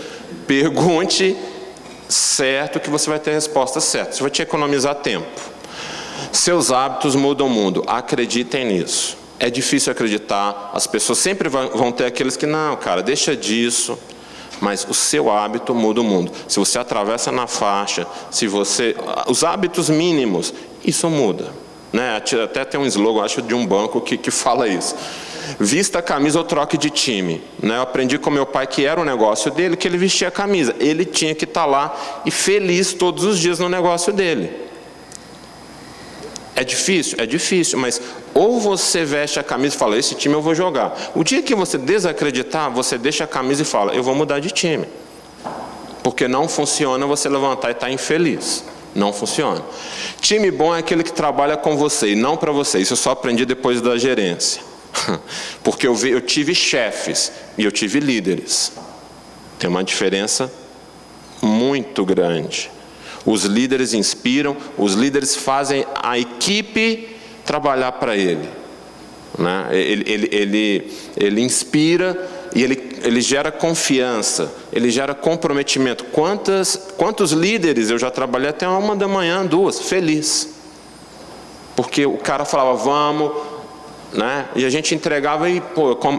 pergunte certo que você vai ter respostas certas, você vai te economizar tempo. Seus hábitos mudam o mundo, acreditem nisso. É difícil acreditar, as pessoas sempre vão ter aqueles que, não, cara, deixa disso. Mas o seu hábito muda o mundo. Se você atravessa na faixa, os hábitos mínimos, isso muda. né? Até tem um slogan, acho, de um banco que fala isso. Vista a camisa ou troque de time. Né? Eu aprendi com meu pai que era o negócio dele, que ele vestia a camisa. Ele tinha que estar lá e feliz todos os dias no negócio dele. É difícil? É difícil, mas ou você veste a camisa e fala, esse time eu vou jogar. O dia que você desacreditar, você deixa a camisa e fala, eu vou mudar de time. Porque não funciona você levantar e estar infeliz. Não funciona. Time bom é aquele que trabalha com você e não para você. Isso eu só aprendi depois da gerência. Porque eu tive chefes e eu tive líderes. Tem uma diferença muito grande. Os líderes inspiram, os líderes fazem a equipe trabalhar para ele. Né? Ele inspira e ele gera confiança, ele gera comprometimento. Quantos líderes eu já trabalhei até 1 da manhã, 2, feliz. Porque o cara falava, vamos, né? E a gente entregava e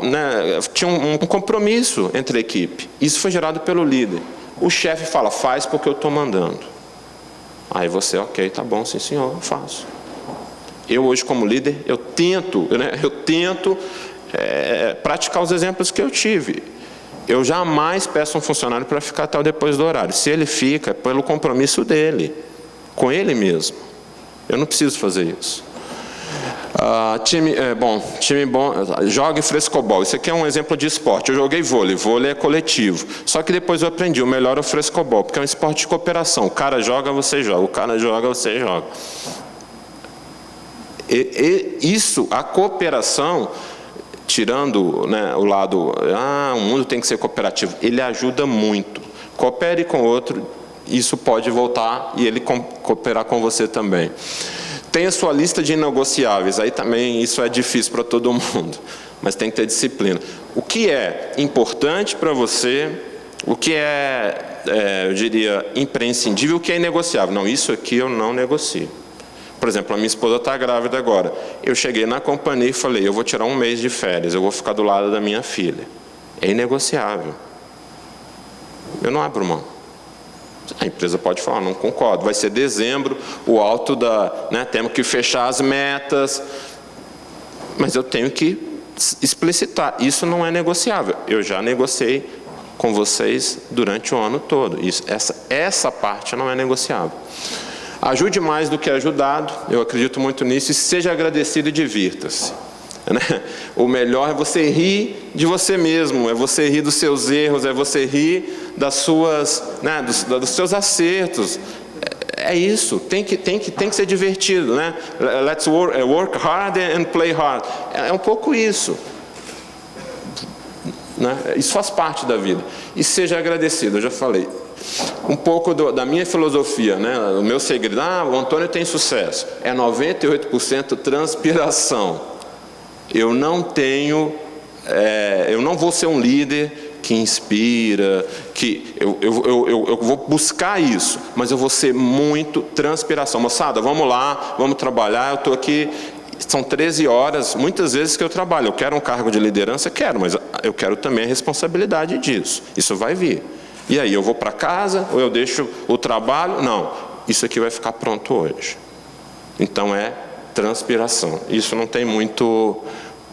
né? Tinha um compromisso entre a equipe. Isso foi gerado pelo líder. O chefe fala, faz porque eu estou mandando. Aí você, ok, tá bom, sim senhor, eu faço. Eu hoje como líder, eu tento praticar os exemplos que eu tive. Eu jamais peço um funcionário para ficar até depois do horário. Se ele fica, é pelo compromisso dele, com ele mesmo. Eu não preciso fazer isso. Time bom, jogue frescobol. Isso aqui é um exemplo de esporte. Eu joguei vôlei, vôlei é coletivo. Só que depois eu aprendi, o melhor é o frescobol, porque é um esporte de cooperação. O cara joga, você joga. O cara joga, você joga. Isso, a cooperação, tirando, né, o lado, o mundo tem que ser cooperativo, ele ajuda muito. Coopere com o outro, isso pode voltar e ele cooperar com você também. Tem a sua lista de inegociáveis, aí também isso é difícil para todo mundo, mas tem que ter disciplina. O que é importante para você, o que eu diria, imprescindível, o que é inegociável? Não, isso aqui eu não negocio. Por exemplo, a minha esposa está grávida agora. Eu cheguei na companhia e falei, eu vou tirar 1 mês de férias, eu vou ficar do lado da minha filha. É inegociável. Eu não abro mão. A empresa pode falar, não concordo, vai ser dezembro, o alto temos que fechar as metas, mas eu tenho que explicitar, isso não é negociável. Eu já negociei com vocês durante o ano todo, essa parte não é negociável. Ajude mais do que ajudado, eu acredito muito nisso, e seja agradecido e divirta-se. Né? O melhor é você rir de você mesmo, é você rir dos seus erros, é você rir das suas, né, dos seus acertos. É isso, tem que ser divertido, né? Let's work hard and play hard. É um pouco isso. Né? Isso faz parte da vida. E seja agradecido, eu já falei. Um pouco da minha filosofia, né? O meu segredo, o Antônio tem sucesso. É 98% transpiração. Eu não vou ser um líder que inspira, eu vou buscar isso, mas eu vou ser muito transpiração. Moçada, vamos lá, vamos trabalhar, eu estou aqui, são 13 horas, muitas vezes que eu trabalho, eu quero um cargo de liderança, quero, mas eu quero também a responsabilidade disso, isso vai vir. E aí, eu vou para casa, ou eu deixo o trabalho? Não, isso aqui vai ficar pronto hoje. Então é transpiração. Isso não tem muito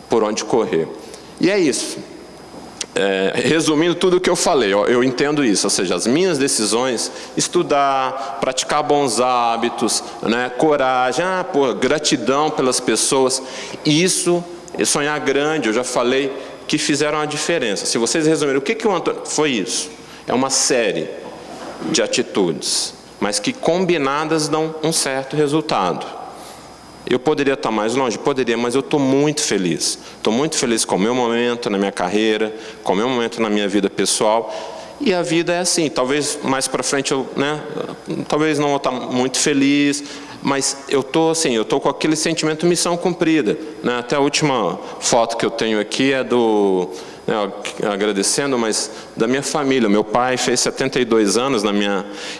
por onde correr. E é isso. Resumindo tudo o que eu falei, eu entendo isso, ou seja, as minhas decisões, estudar, praticar bons hábitos, né, coragem, gratidão pelas pessoas, isso, sonhar grande, eu já falei, que fizeram a diferença. Se vocês resumirem, o que o Antônio... Foi isso. É uma série de atitudes, mas que combinadas dão um certo resultado. Eu poderia estar mais longe? Poderia, mas eu estou muito feliz. Estou muito feliz com o meu momento na minha carreira, com o meu momento na minha vida pessoal. E a vida é assim, talvez mais para frente talvez não vou estar muito feliz, mas eu estou com aquele sentimento de missão cumprida. Né? Até a última foto que eu tenho aqui é agradecendo, mas da minha família. Meu pai fez 72 anos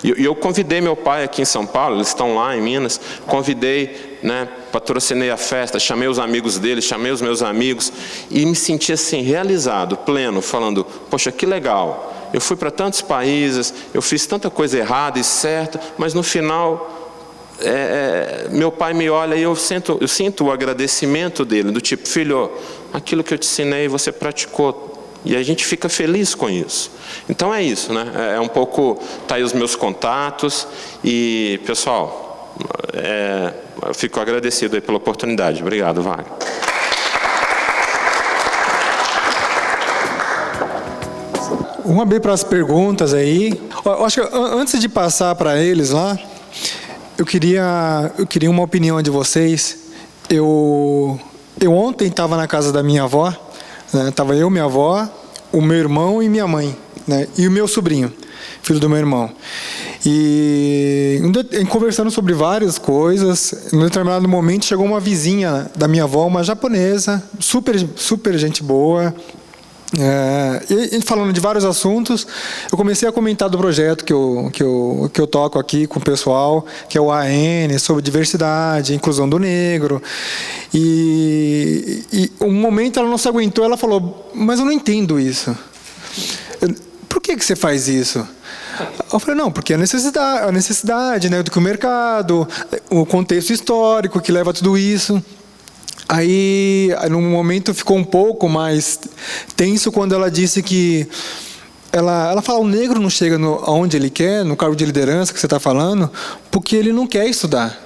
e eu convidei meu pai aqui em São Paulo, eles estão lá em Minas, convidei, né, patrocinei a festa, chamei os amigos dele, chamei os meus amigos e me senti assim, realizado, pleno, falando, poxa, que legal, eu fui para tantos países, eu fiz tanta coisa errada e certa, mas no final meu pai me olha e eu sinto o agradecimento dele, do tipo, filho, aquilo que eu te ensinei você praticou. E a gente fica feliz com isso. Então é isso, né? É um pouco, tá aí os meus contatos. E, pessoal, eu fico agradecido aí pela oportunidade. Obrigado, Wagner. Vamos abrir para as perguntas aí. Eu acho que antes de passar para eles lá, eu queria uma opinião de vocês. Eu ontem estava na casa da minha avó, né? Tava eu, minha avó, o meu irmão e minha mãe, né? E o meu sobrinho, filho do meu irmão. E conversando sobre várias coisas, em um determinado momento chegou uma vizinha da minha avó, uma japonesa, super gente boa. E falando de vários assuntos, eu comecei a comentar do projeto que eu toco aqui com o pessoal, que é o AN, sobre diversidade, inclusão do negro. E um momento ela não se aguentou, ela falou, mas eu não entendo isso. Por que você faz isso? Eu falei, não, porque a necessidade, né, do que o mercado, o contexto histórico que leva a tudo isso. Aí, no momento, ficou um pouco mais tenso quando ela disse que ela fala, o negro não chega aonde ele quer, no cargo de liderança que você está falando, porque ele não quer estudar.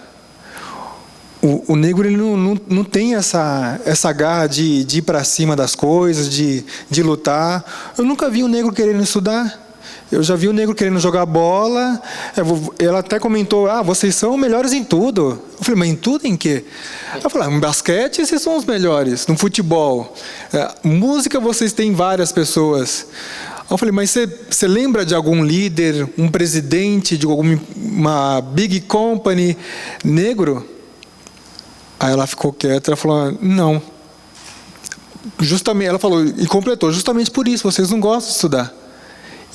O negro ele não tem essa garra de ir para cima das coisas, de lutar. Eu nunca vi um negro querendo estudar. Eu já vi o negro querendo jogar bola. Ela até comentou, vocês são melhores em tudo. Eu falei, mas em tudo em quê? Ela falou, em basquete vocês são os melhores, no futebol. Música vocês têm várias pessoas. Eu falei, mas você lembra de algum líder, um presidente de uma big company negro? Aí ela ficou quieta, ela falou, não. Justamente, ela falou, e completou, justamente por isso, vocês não gostam de estudar.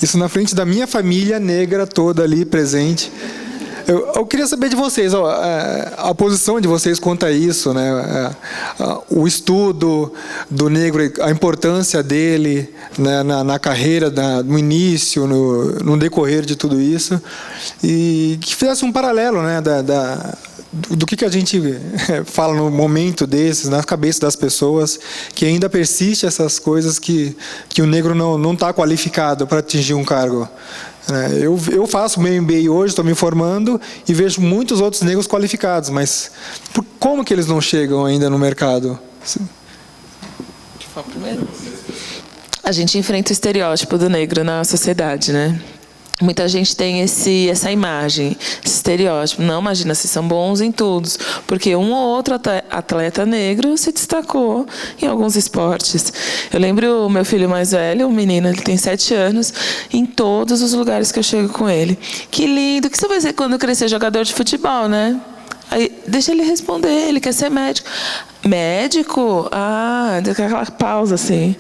Isso na frente da minha família negra toda ali presente. Eu queria saber de vocês, a posição de vocês quanto a isso, né? O estudo do negro, a importância dele, né, na carreira, no início, no decorrer de tudo isso. E que fizesse um paralelo, né, do que a gente fala no momento desses, na cabeça das pessoas, que ainda persiste essas coisas que o negro não está qualificado para atingir um cargo. Eu faço meu MBA hoje, estou me formando e vejo muitos outros negros qualificados, mas como que eles não chegam ainda no mercado? A gente enfrenta o estereótipo do negro na sociedade, né? Muita gente tem essa imagem, esse estereótipo. Não, imagina, vocês são bons em tudo. Porque um ou outro atleta negro se destacou em alguns esportes. Eu lembro o meu filho mais velho, um menino, ele tem 7 anos, em todos os lugares que eu chego com ele. Que lindo, o que você vai ser quando crescer jogador de futebol, né? Aí, deixa ele responder, ele quer ser médico. Médico? Aquela pausa assim.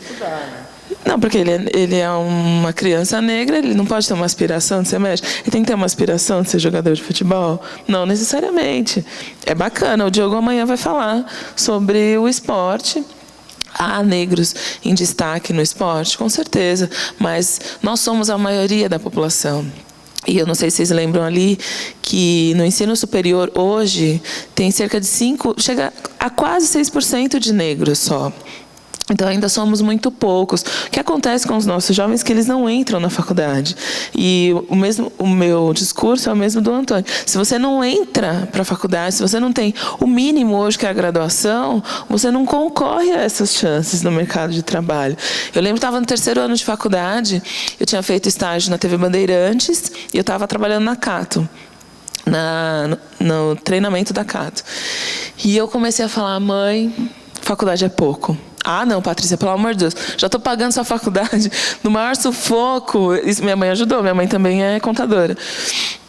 Não, porque ele é uma criança negra, ele não pode ter uma aspiração de ser médico. Ele tem que ter uma aspiração de ser jogador de futebol? Não necessariamente. É bacana, o Diogo amanhã vai falar sobre o esporte. Há negros em destaque no esporte, com certeza, mas nós somos a maioria da população. E eu não sei se vocês lembram ali que no ensino superior hoje tem cerca de chega a quase 6% de negros só. Então, ainda somos muito poucos. O que acontece com os nossos jovens é que eles não entram na faculdade. E o meu discurso é o mesmo do Antônio. Se você não entra para a faculdade, se você não tem o mínimo hoje, que é a graduação, você não concorre a essas chances no mercado de trabalho. Eu lembro que estava no 3º ano de faculdade, eu tinha feito estágio na TV Bandeirantes e eu estava trabalhando na Cato. No treinamento da Cato. E eu comecei a falar, mãe, faculdade é pouco. Não, Patrícia, pelo amor de Deus, já estou pagando sua faculdade no maior sufoco. Isso, minha mãe ajudou, minha mãe também é contadora.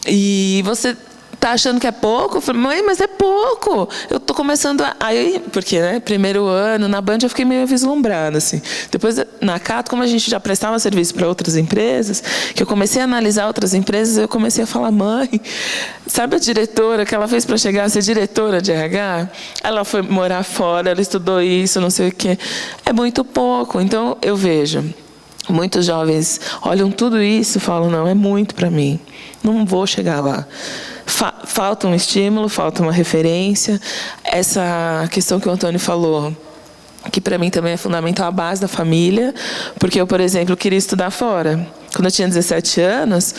E você está achando que é pouco? Eu falei, mãe, mas é pouco. Eu estou começando aí, porque, né, primeiro ano, na Band eu fiquei meio vislumbrada, assim. Depois, na Cato, como a gente já prestava serviço para outras empresas, que eu comecei a analisar outras empresas, eu comecei a falar, mãe, sabe a diretora que ela fez para chegar a ser diretora de RH? Ela foi morar fora, ela estudou isso, não sei o quê. É muito pouco. Então, eu vejo, muitos jovens olham tudo isso e falam, não, é muito para mim. Não vou chegar lá. falta um estímulo, falta uma referência. Essa questão que o Antônio falou, que para mim também é fundamental, a base da família, porque eu, por exemplo, queria estudar fora. Quando eu tinha 17 anos,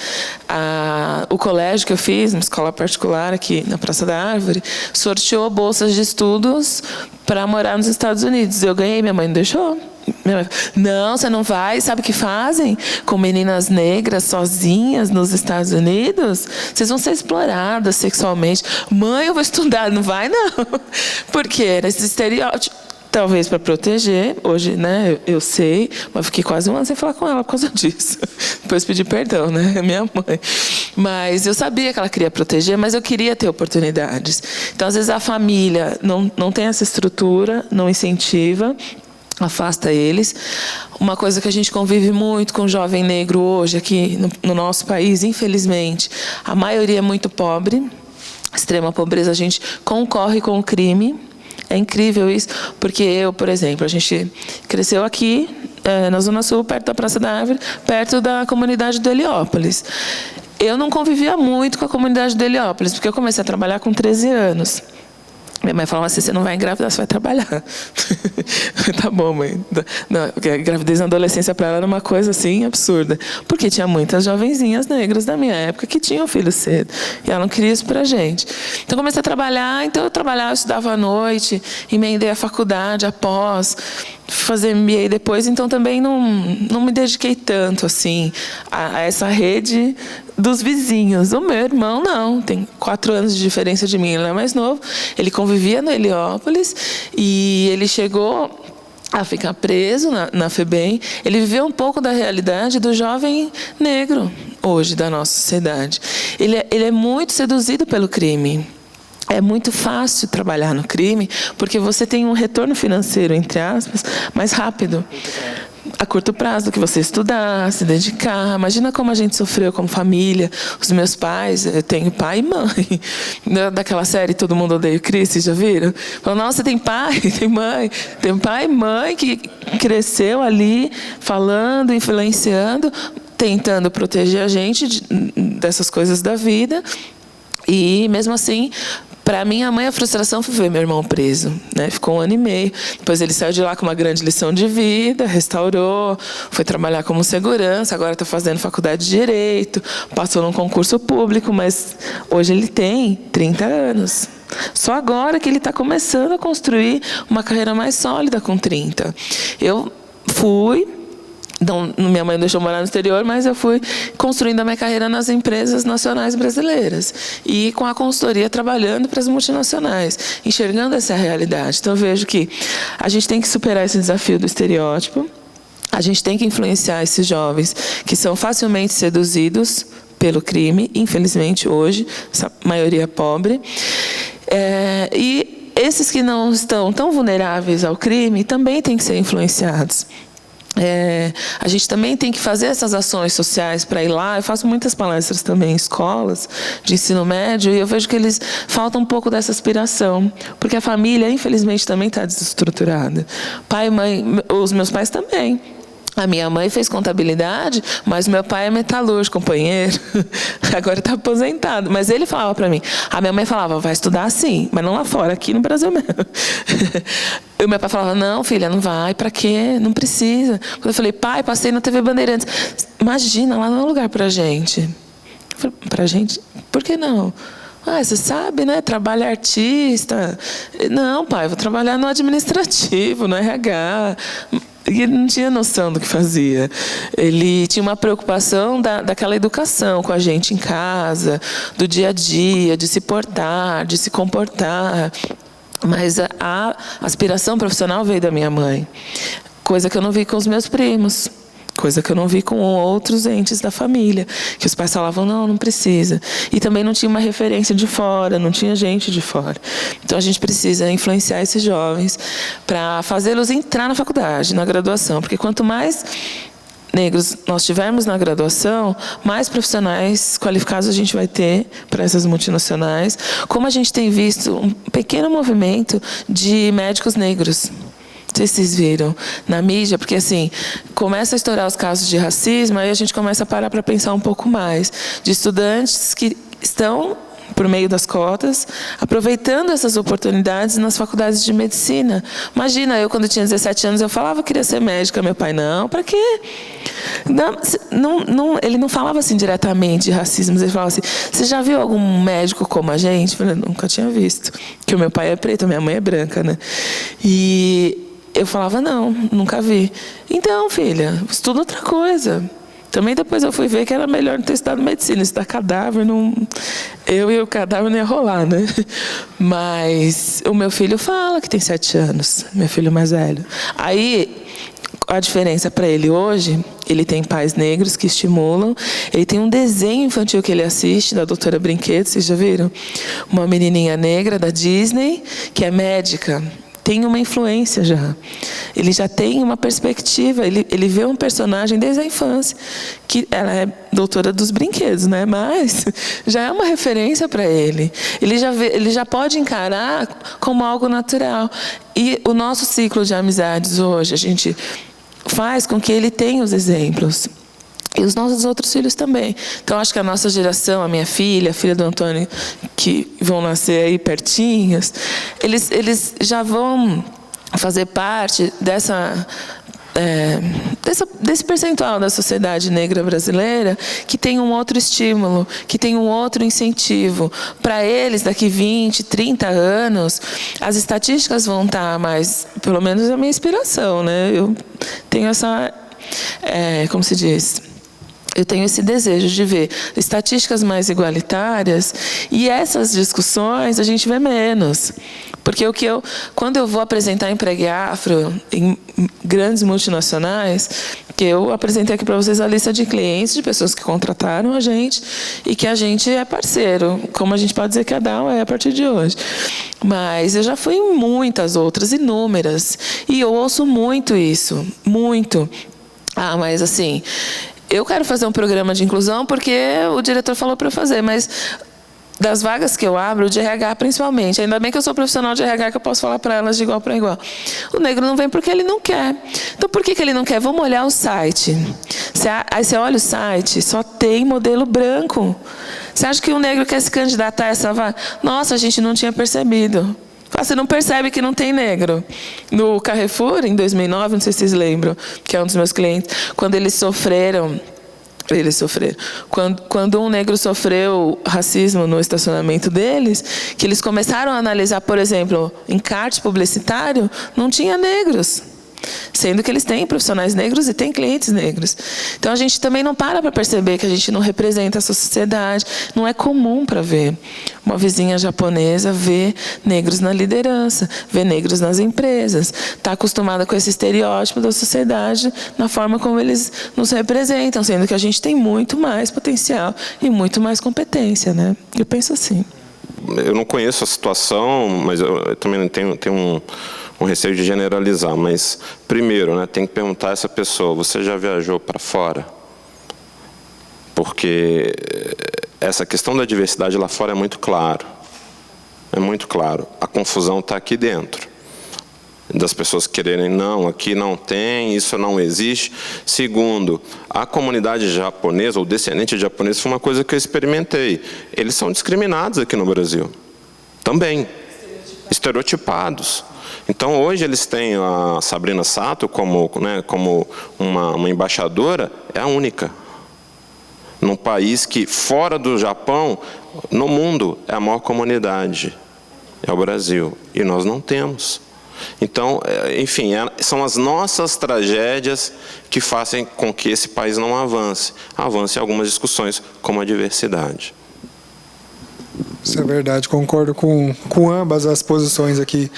o colégio que eu fiz, uma escola particular aqui na Praça da Árvore, sorteou bolsas de estudos para morar nos Estados Unidos. Eu ganhei, minha mãe não deixou. Minha mãe falou, não, você não vai, sabe o que fazem? Com meninas negras sozinhas nos Estados Unidos? Vocês vão ser exploradas sexualmente. Mãe, eu vou estudar, não vai não. Porque era esse estereótipo. Talvez para proteger, hoje, né, eu sei, mas fiquei quase um ano sem falar com ela por causa disso. Depois pedi perdão, né, minha mãe. Mas eu sabia que ela queria proteger, mas eu queria ter oportunidades. Então, às vezes, a família não tem essa estrutura, não incentiva, afasta eles. Uma coisa que a gente convive muito com o jovem negro hoje, aqui no nosso país, infelizmente, a maioria é muito pobre, extrema pobreza, a gente concorre com o crime. É incrível isso, porque eu, por exemplo, a gente cresceu aqui, na Zona Sul, perto da Praça da Árvore, perto da comunidade do Heliópolis. Eu não convivia muito com a comunidade do Heliópolis, porque eu comecei a trabalhar com 13 anos. Minha mãe falava assim, você não vai engravidar, você vai trabalhar. Tá bom, mãe. Não, porque a gravidez na adolescência para ela era uma coisa assim absurda. Porque tinha muitas jovenzinhas negras da minha época que tinham filho cedo. E ela não queria isso pra gente. Então comecei a trabalhar, eu estudava à noite, emendei a faculdade após, fazer MBA depois, então também não me dediquei tanto assim a essa rede dos vizinhos. O meu irmão não, tem 4 anos de diferença de mim, ele é mais novo, ele convivia no Heliópolis e ele chegou a ficar preso na FEBEM. Ele viveu um pouco da realidade do jovem negro hoje da nossa sociedade. Ele é muito seduzido pelo crime. É muito fácil trabalhar no crime, porque você tem um retorno financeiro, entre aspas, mais rápido. A curto prazo do que você estudar, se dedicar. Imagina como a gente sofreu como família. Os meus pais, eu tenho pai e mãe. Daquela série Todo Mundo Odeia o Chris, vocês já viram? Falam, nossa, tem pai, tem mãe. Tem pai e mãe que cresceu ali, falando, influenciando, tentando proteger a gente dessas coisas da vida. E, mesmo assim, para minha mãe, a frustração foi ver meu irmão preso, né? Ficou 1 ano e meio. Depois ele saiu de lá com uma grande lição de vida, restaurou, foi trabalhar como segurança, agora está fazendo faculdade de Direito, passou num concurso público, mas hoje ele tem 30 anos. Só agora que ele está começando a construir uma carreira mais sólida com 30. Eu fui... Então, minha mãe deixou morar no exterior, mas eu fui construindo a minha carreira nas empresas nacionais brasileiras. E com a consultoria trabalhando para as multinacionais, enxergando essa realidade. Então, eu vejo que a gente tem que superar esse desafio do estereótipo, a gente tem que influenciar esses jovens que são facilmente seduzidos pelo crime, infelizmente hoje, essa maioria pobre. E esses que não estão tão vulneráveis ao crime também têm que ser influenciados. A gente também tem que fazer essas ações sociais para ir lá. Eu faço muitas palestras também em escolas de ensino médio e eu vejo que eles faltam um pouco dessa aspiração, porque a família, infelizmente, também está desestruturada. Pai e mãe, os meus pais também. A minha mãe fez contabilidade, mas meu pai é metalúrgico, companheiro. Agora está aposentado. Mas ele falava para mim, a minha mãe falava, vai estudar sim, mas não lá fora, aqui no Brasil mesmo. E o meu pai falava, não, filha, não vai, para quê? Não precisa. Quando eu falei, pai, passei na TV Bandeirantes. Imagina, lá não é lugar para gente. Eu falei, para gente? Por que não? Você sabe, né? Trabalho artista. Não, pai, vou trabalhar no administrativo, no RH. E ele não tinha noção do que fazia. Ele tinha uma preocupação daquela educação com a gente em casa, do dia a dia, de se portar, de se comportar. Mas a aspiração profissional veio da minha mãe. Coisa que eu não vi com os meus primos. Coisa que eu não vi com outros entes da família. Que os pais falavam, não precisa. E também não tinha uma referência de fora, não tinha gente de fora. Então a gente precisa influenciar esses jovens para fazê-los entrar na faculdade, na graduação. Porque quanto mais negros nós tivermos na graduação, mais profissionais qualificados a gente vai ter para essas multinacionais. Como a gente tem visto um pequeno movimento de médicos negros. Não sei se vocês viram na mídia, porque assim, começa a estourar os casos de racismo, aí a gente começa a parar para pensar um pouco mais. De estudantes que estão por meio das cotas, aproveitando essas oportunidades nas faculdades de medicina. Imagina, eu quando tinha 17 anos, eu falava que queria ser médica, meu pai, não, para quê? Ele não falava assim diretamente de racismo, ele falava assim, você já viu algum médico como a gente? Eu falei, nunca tinha visto, porque o meu pai é preto, a minha mãe é branca, né? E eu falava, não, nunca vi. Então, filha, estuda outra coisa. Também depois eu fui ver que era melhor não ter estudado medicina, estudar cadáver, eu e o cadáver não ia rolar, né? Mas o meu filho fala que tem 7 anos, meu filho mais velho. Aí, a diferença para ele hoje, ele tem pais negros que estimulam, ele tem um desenho infantil que ele assiste, da Doutora Brinquedo, vocês já viram? Uma menininha negra da Disney, que é médica. Tem uma influência já. Ele já tem uma perspectiva, ele vê um personagem desde a infância, que ela é doutora dos brinquedos, né? Mas já é uma referência para ele. Ele já pode encarar como algo natural. E o nosso ciclo de amizades hoje, a gente faz com que ele tenha os exemplos. E os nossos outros filhos também. Então, acho que a nossa geração, a minha filha, a filha do Antônio, que vão nascer aí pertinhos, eles já vão fazer parte desse percentual da sociedade negra brasileira que tem um outro estímulo, que tem um outro incentivo. Para eles, daqui 20, 30 anos, as estatísticas vão estar mais, pelo menos a minha inspiração, né? Eu tenho essa, como se diz... Eu tenho esse desejo de ver estatísticas mais igualitárias e essas discussões a gente vê menos. Porque quando eu vou apresentar Empregue Afro em grandes multinacionais, que eu apresentei aqui para vocês a lista de clientes, de pessoas que contrataram a gente e que a gente é parceiro, como a gente pode dizer que a Dow é a partir de hoje. Mas eu já fui em muitas outras, inúmeras, e eu ouço muito isso, muito. Ah, mas assim... Eu quero fazer um programa de inclusão porque o diretor falou para eu fazer, mas das vagas que eu abro, de RH principalmente, ainda bem que eu sou profissional de RH, que eu posso falar para elas de igual para igual. O negro não vem porque ele não quer. Então, por que ele não quer? Vamos olhar o site. Aí você olha o site, só tem modelo branco. Você acha que o negro quer se candidatar a essa vaga? Nossa, a gente não tinha percebido. Você não percebe que não tem negro. No Carrefour, em 2009, não sei se vocês lembram, que é um dos meus clientes, quando eles sofreram. Quando um negro sofreu racismo no estacionamento deles, que eles começaram a analisar, por exemplo, encarte publicitário, não tinha negros. Sendo que eles têm profissionais negros e têm clientes negros. Então, a gente também não para perceber que a gente não representa essa sociedade. Não é comum para ver. Uma vizinha japonesa vê negros na liderança, vê negros nas empresas. Está acostumada com esse estereótipo da sociedade, na forma como eles nos representam, sendo que a gente tem muito mais potencial e muito mais competência, né? Eu penso assim. Eu não conheço a situação, mas eu também tenho um receio de generalizar, mas primeiro, né, tem que perguntar a essa pessoa, você já viajou para fora? Porque essa questão da diversidade lá fora é muito claro. É muito claro. A confusão está aqui dentro. Das pessoas quererem, não, aqui não tem, isso não existe. Segundo, a comunidade japonesa, ou descendente de japonês, foi uma coisa que eu experimentei. Eles são discriminados aqui no Brasil. Também. Estereotipados. Então, hoje eles têm a Sabrina Sato como uma embaixadora, é a única. Num país que, fora do Japão, no mundo, é a maior comunidade. É o Brasil. E nós não temos. Então, enfim, são as nossas tragédias que fazem com que esse país não avance. Avance em algumas discussões, como a diversidade. Isso é verdade, concordo com ambas as posições aqui.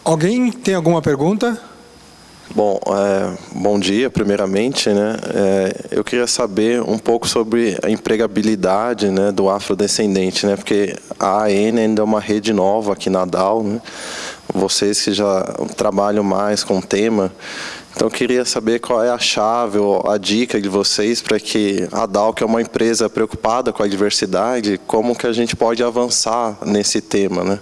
Alguém tem alguma pergunta? Bom, bom dia, primeiramente, né? Eu queria saber um pouco sobre a empregabilidade, né, do afrodescendente, né? Porque a AN ainda é uma rede nova aqui na Dow, né? Vocês que já trabalham mais com o tema, então eu queria saber qual é a chave ou a dica de vocês para que a Dow, que é uma empresa preocupada com a diversidade, como que a gente pode avançar nesse tema, né?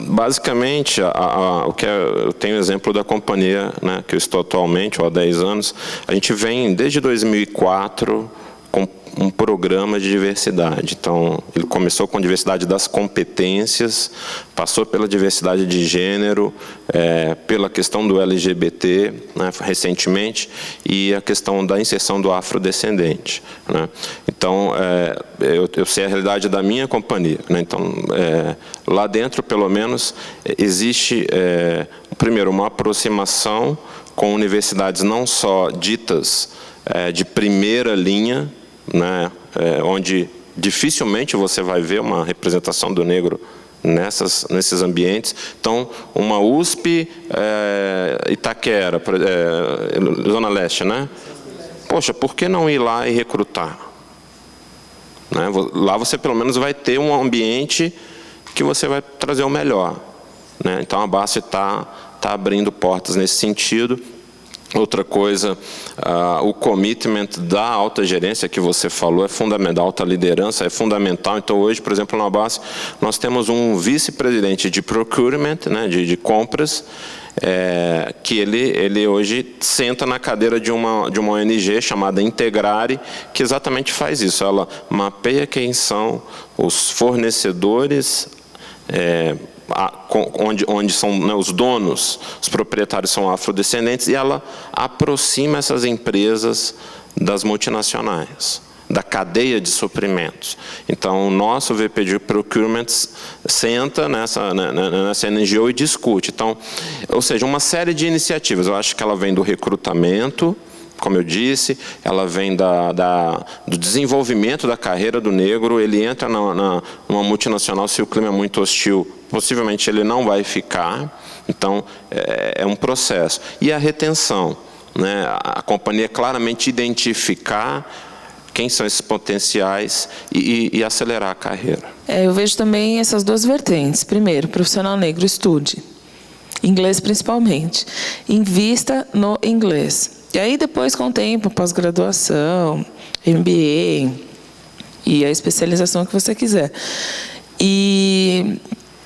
Basicamente, eu tenho o exemplo da companhia, né, que eu estou atualmente, há 10 anos. A gente vem, desde 2004, um programa de diversidade. Então, ele começou com a diversidade das competências, passou pela diversidade de gênero, pela questão do LGBT, né, recentemente, e a questão da inserção do afrodescendente, né. Então, eu sei a realidade da minha companhia, né. Então, lá dentro, pelo menos, existe, primeiro, uma aproximação com universidades não só ditas de primeira linha, né, onde dificilmente você vai ver uma representação do negro nesses ambientes. Então, uma USP, Itaquera, Zona Leste, né? Poxa, por que não ir lá e recrutar? Né? Lá você pelo menos vai ter um ambiente que você vai trazer o melhor, né? Então a base está abrindo portas nesse sentido. Outra coisa, o commitment da alta gerência que você falou é fundamental, alta liderança é fundamental. Então hoje, por exemplo, na base, nós temos um vice-presidente de procurement, né, de compras, que ele hoje senta na cadeira de uma ONG chamada Integrare, que exatamente faz isso. Ela mapeia quem são os fornecedores, onde são, né, os donos, os proprietários são afrodescendentes, e ela aproxima essas empresas das multinacionais, da cadeia de suprimentos. Então, o nosso VP de Procurement senta nessa NGO e discute. Então, ou seja, uma série de iniciativas. Eu acho que ela vem do recrutamento, como eu disse, ela vem do desenvolvimento da carreira do negro. Ele entra numa multinacional, se o clima é muito hostil, possivelmente ele não vai ficar. Então, é um processo. E a retenção, né? A companhia claramente identificar quem são esses potenciais e acelerar a carreira. Eu vejo também essas duas vertentes. Primeiro, profissional negro, estude. Inglês principalmente. Invista no inglês. E aí depois, com o tempo, pós-graduação, MBA e a especialização que você quiser. E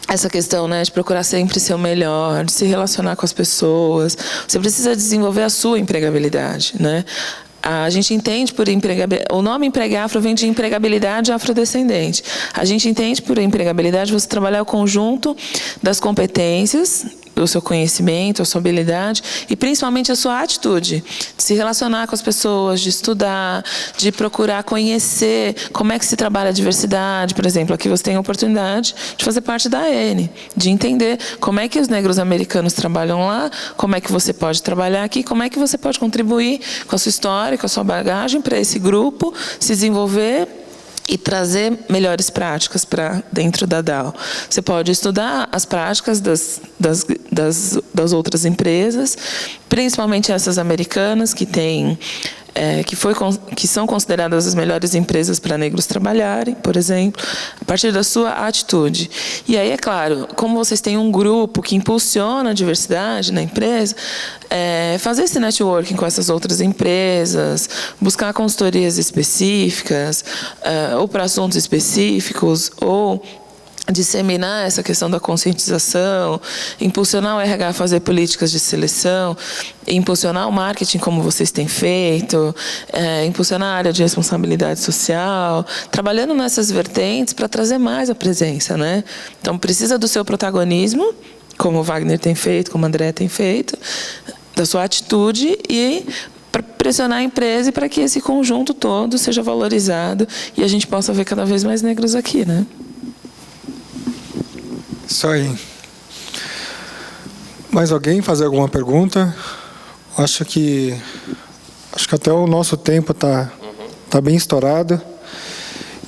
essa questão, né, de procurar sempre ser o melhor, de se relacionar com as pessoas. Você precisa desenvolver a sua empregabilidade, né? A gente entende por empregabilidade, o nome Empregafro vem de empregabilidade afrodescendente. A gente entende por empregabilidade você trabalhar o conjunto das competências, do seu conhecimento, a sua habilidade e principalmente a sua atitude de se relacionar com as pessoas, de estudar, de procurar conhecer como é que se trabalha a diversidade. Por exemplo, aqui você tem a oportunidade de fazer parte da AN, de entender como é que os negros americanos trabalham lá, como é que você pode trabalhar aqui, como é que você pode contribuir com a sua história, com a sua bagagem para esse grupo se desenvolver e trazer melhores práticas para dentro da DAO. Você pode estudar as práticas das outras empresas, principalmente essas americanas que têm que são consideradas as melhores empresas para negros trabalharem, por exemplo, a partir da sua atitude. E aí, é claro, como vocês têm um grupo que impulsiona a diversidade na empresa, fazer esse networking com essas outras empresas, buscar consultorias específicas, ou para assuntos específicos, ou disseminar essa questão da conscientização, impulsionar o RH a fazer políticas de seleção, impulsionar o marketing como vocês têm feito, impulsionar a área de responsabilidade social, trabalhando nessas vertentes para trazer mais a presença, né? Então, precisa do seu protagonismo, como o Wagner tem feito, como o André tem feito, da sua atitude e para pressionar a empresa e para que esse conjunto todo seja valorizado e a gente possa ver cada vez mais negros aqui, né? Isso aí. Mais alguém fazer alguma pergunta? Acho que até o nosso tempo tá bem estourado.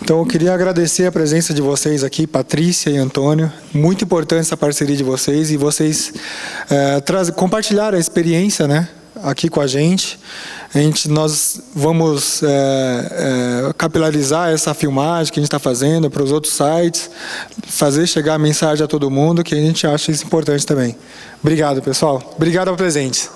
Então eu queria agradecer a presença de vocês aqui, Patrícia e Antônio. Muito importante essa parceria de vocês e vocês compartilharam a experiência, né, aqui com a gente. Nós vamos capilarizar essa filmagem que a gente está fazendo para os outros sites, fazer chegar a mensagem a todo mundo, que a gente acha isso importante também. Obrigado, pessoal. Obrigado ao presente.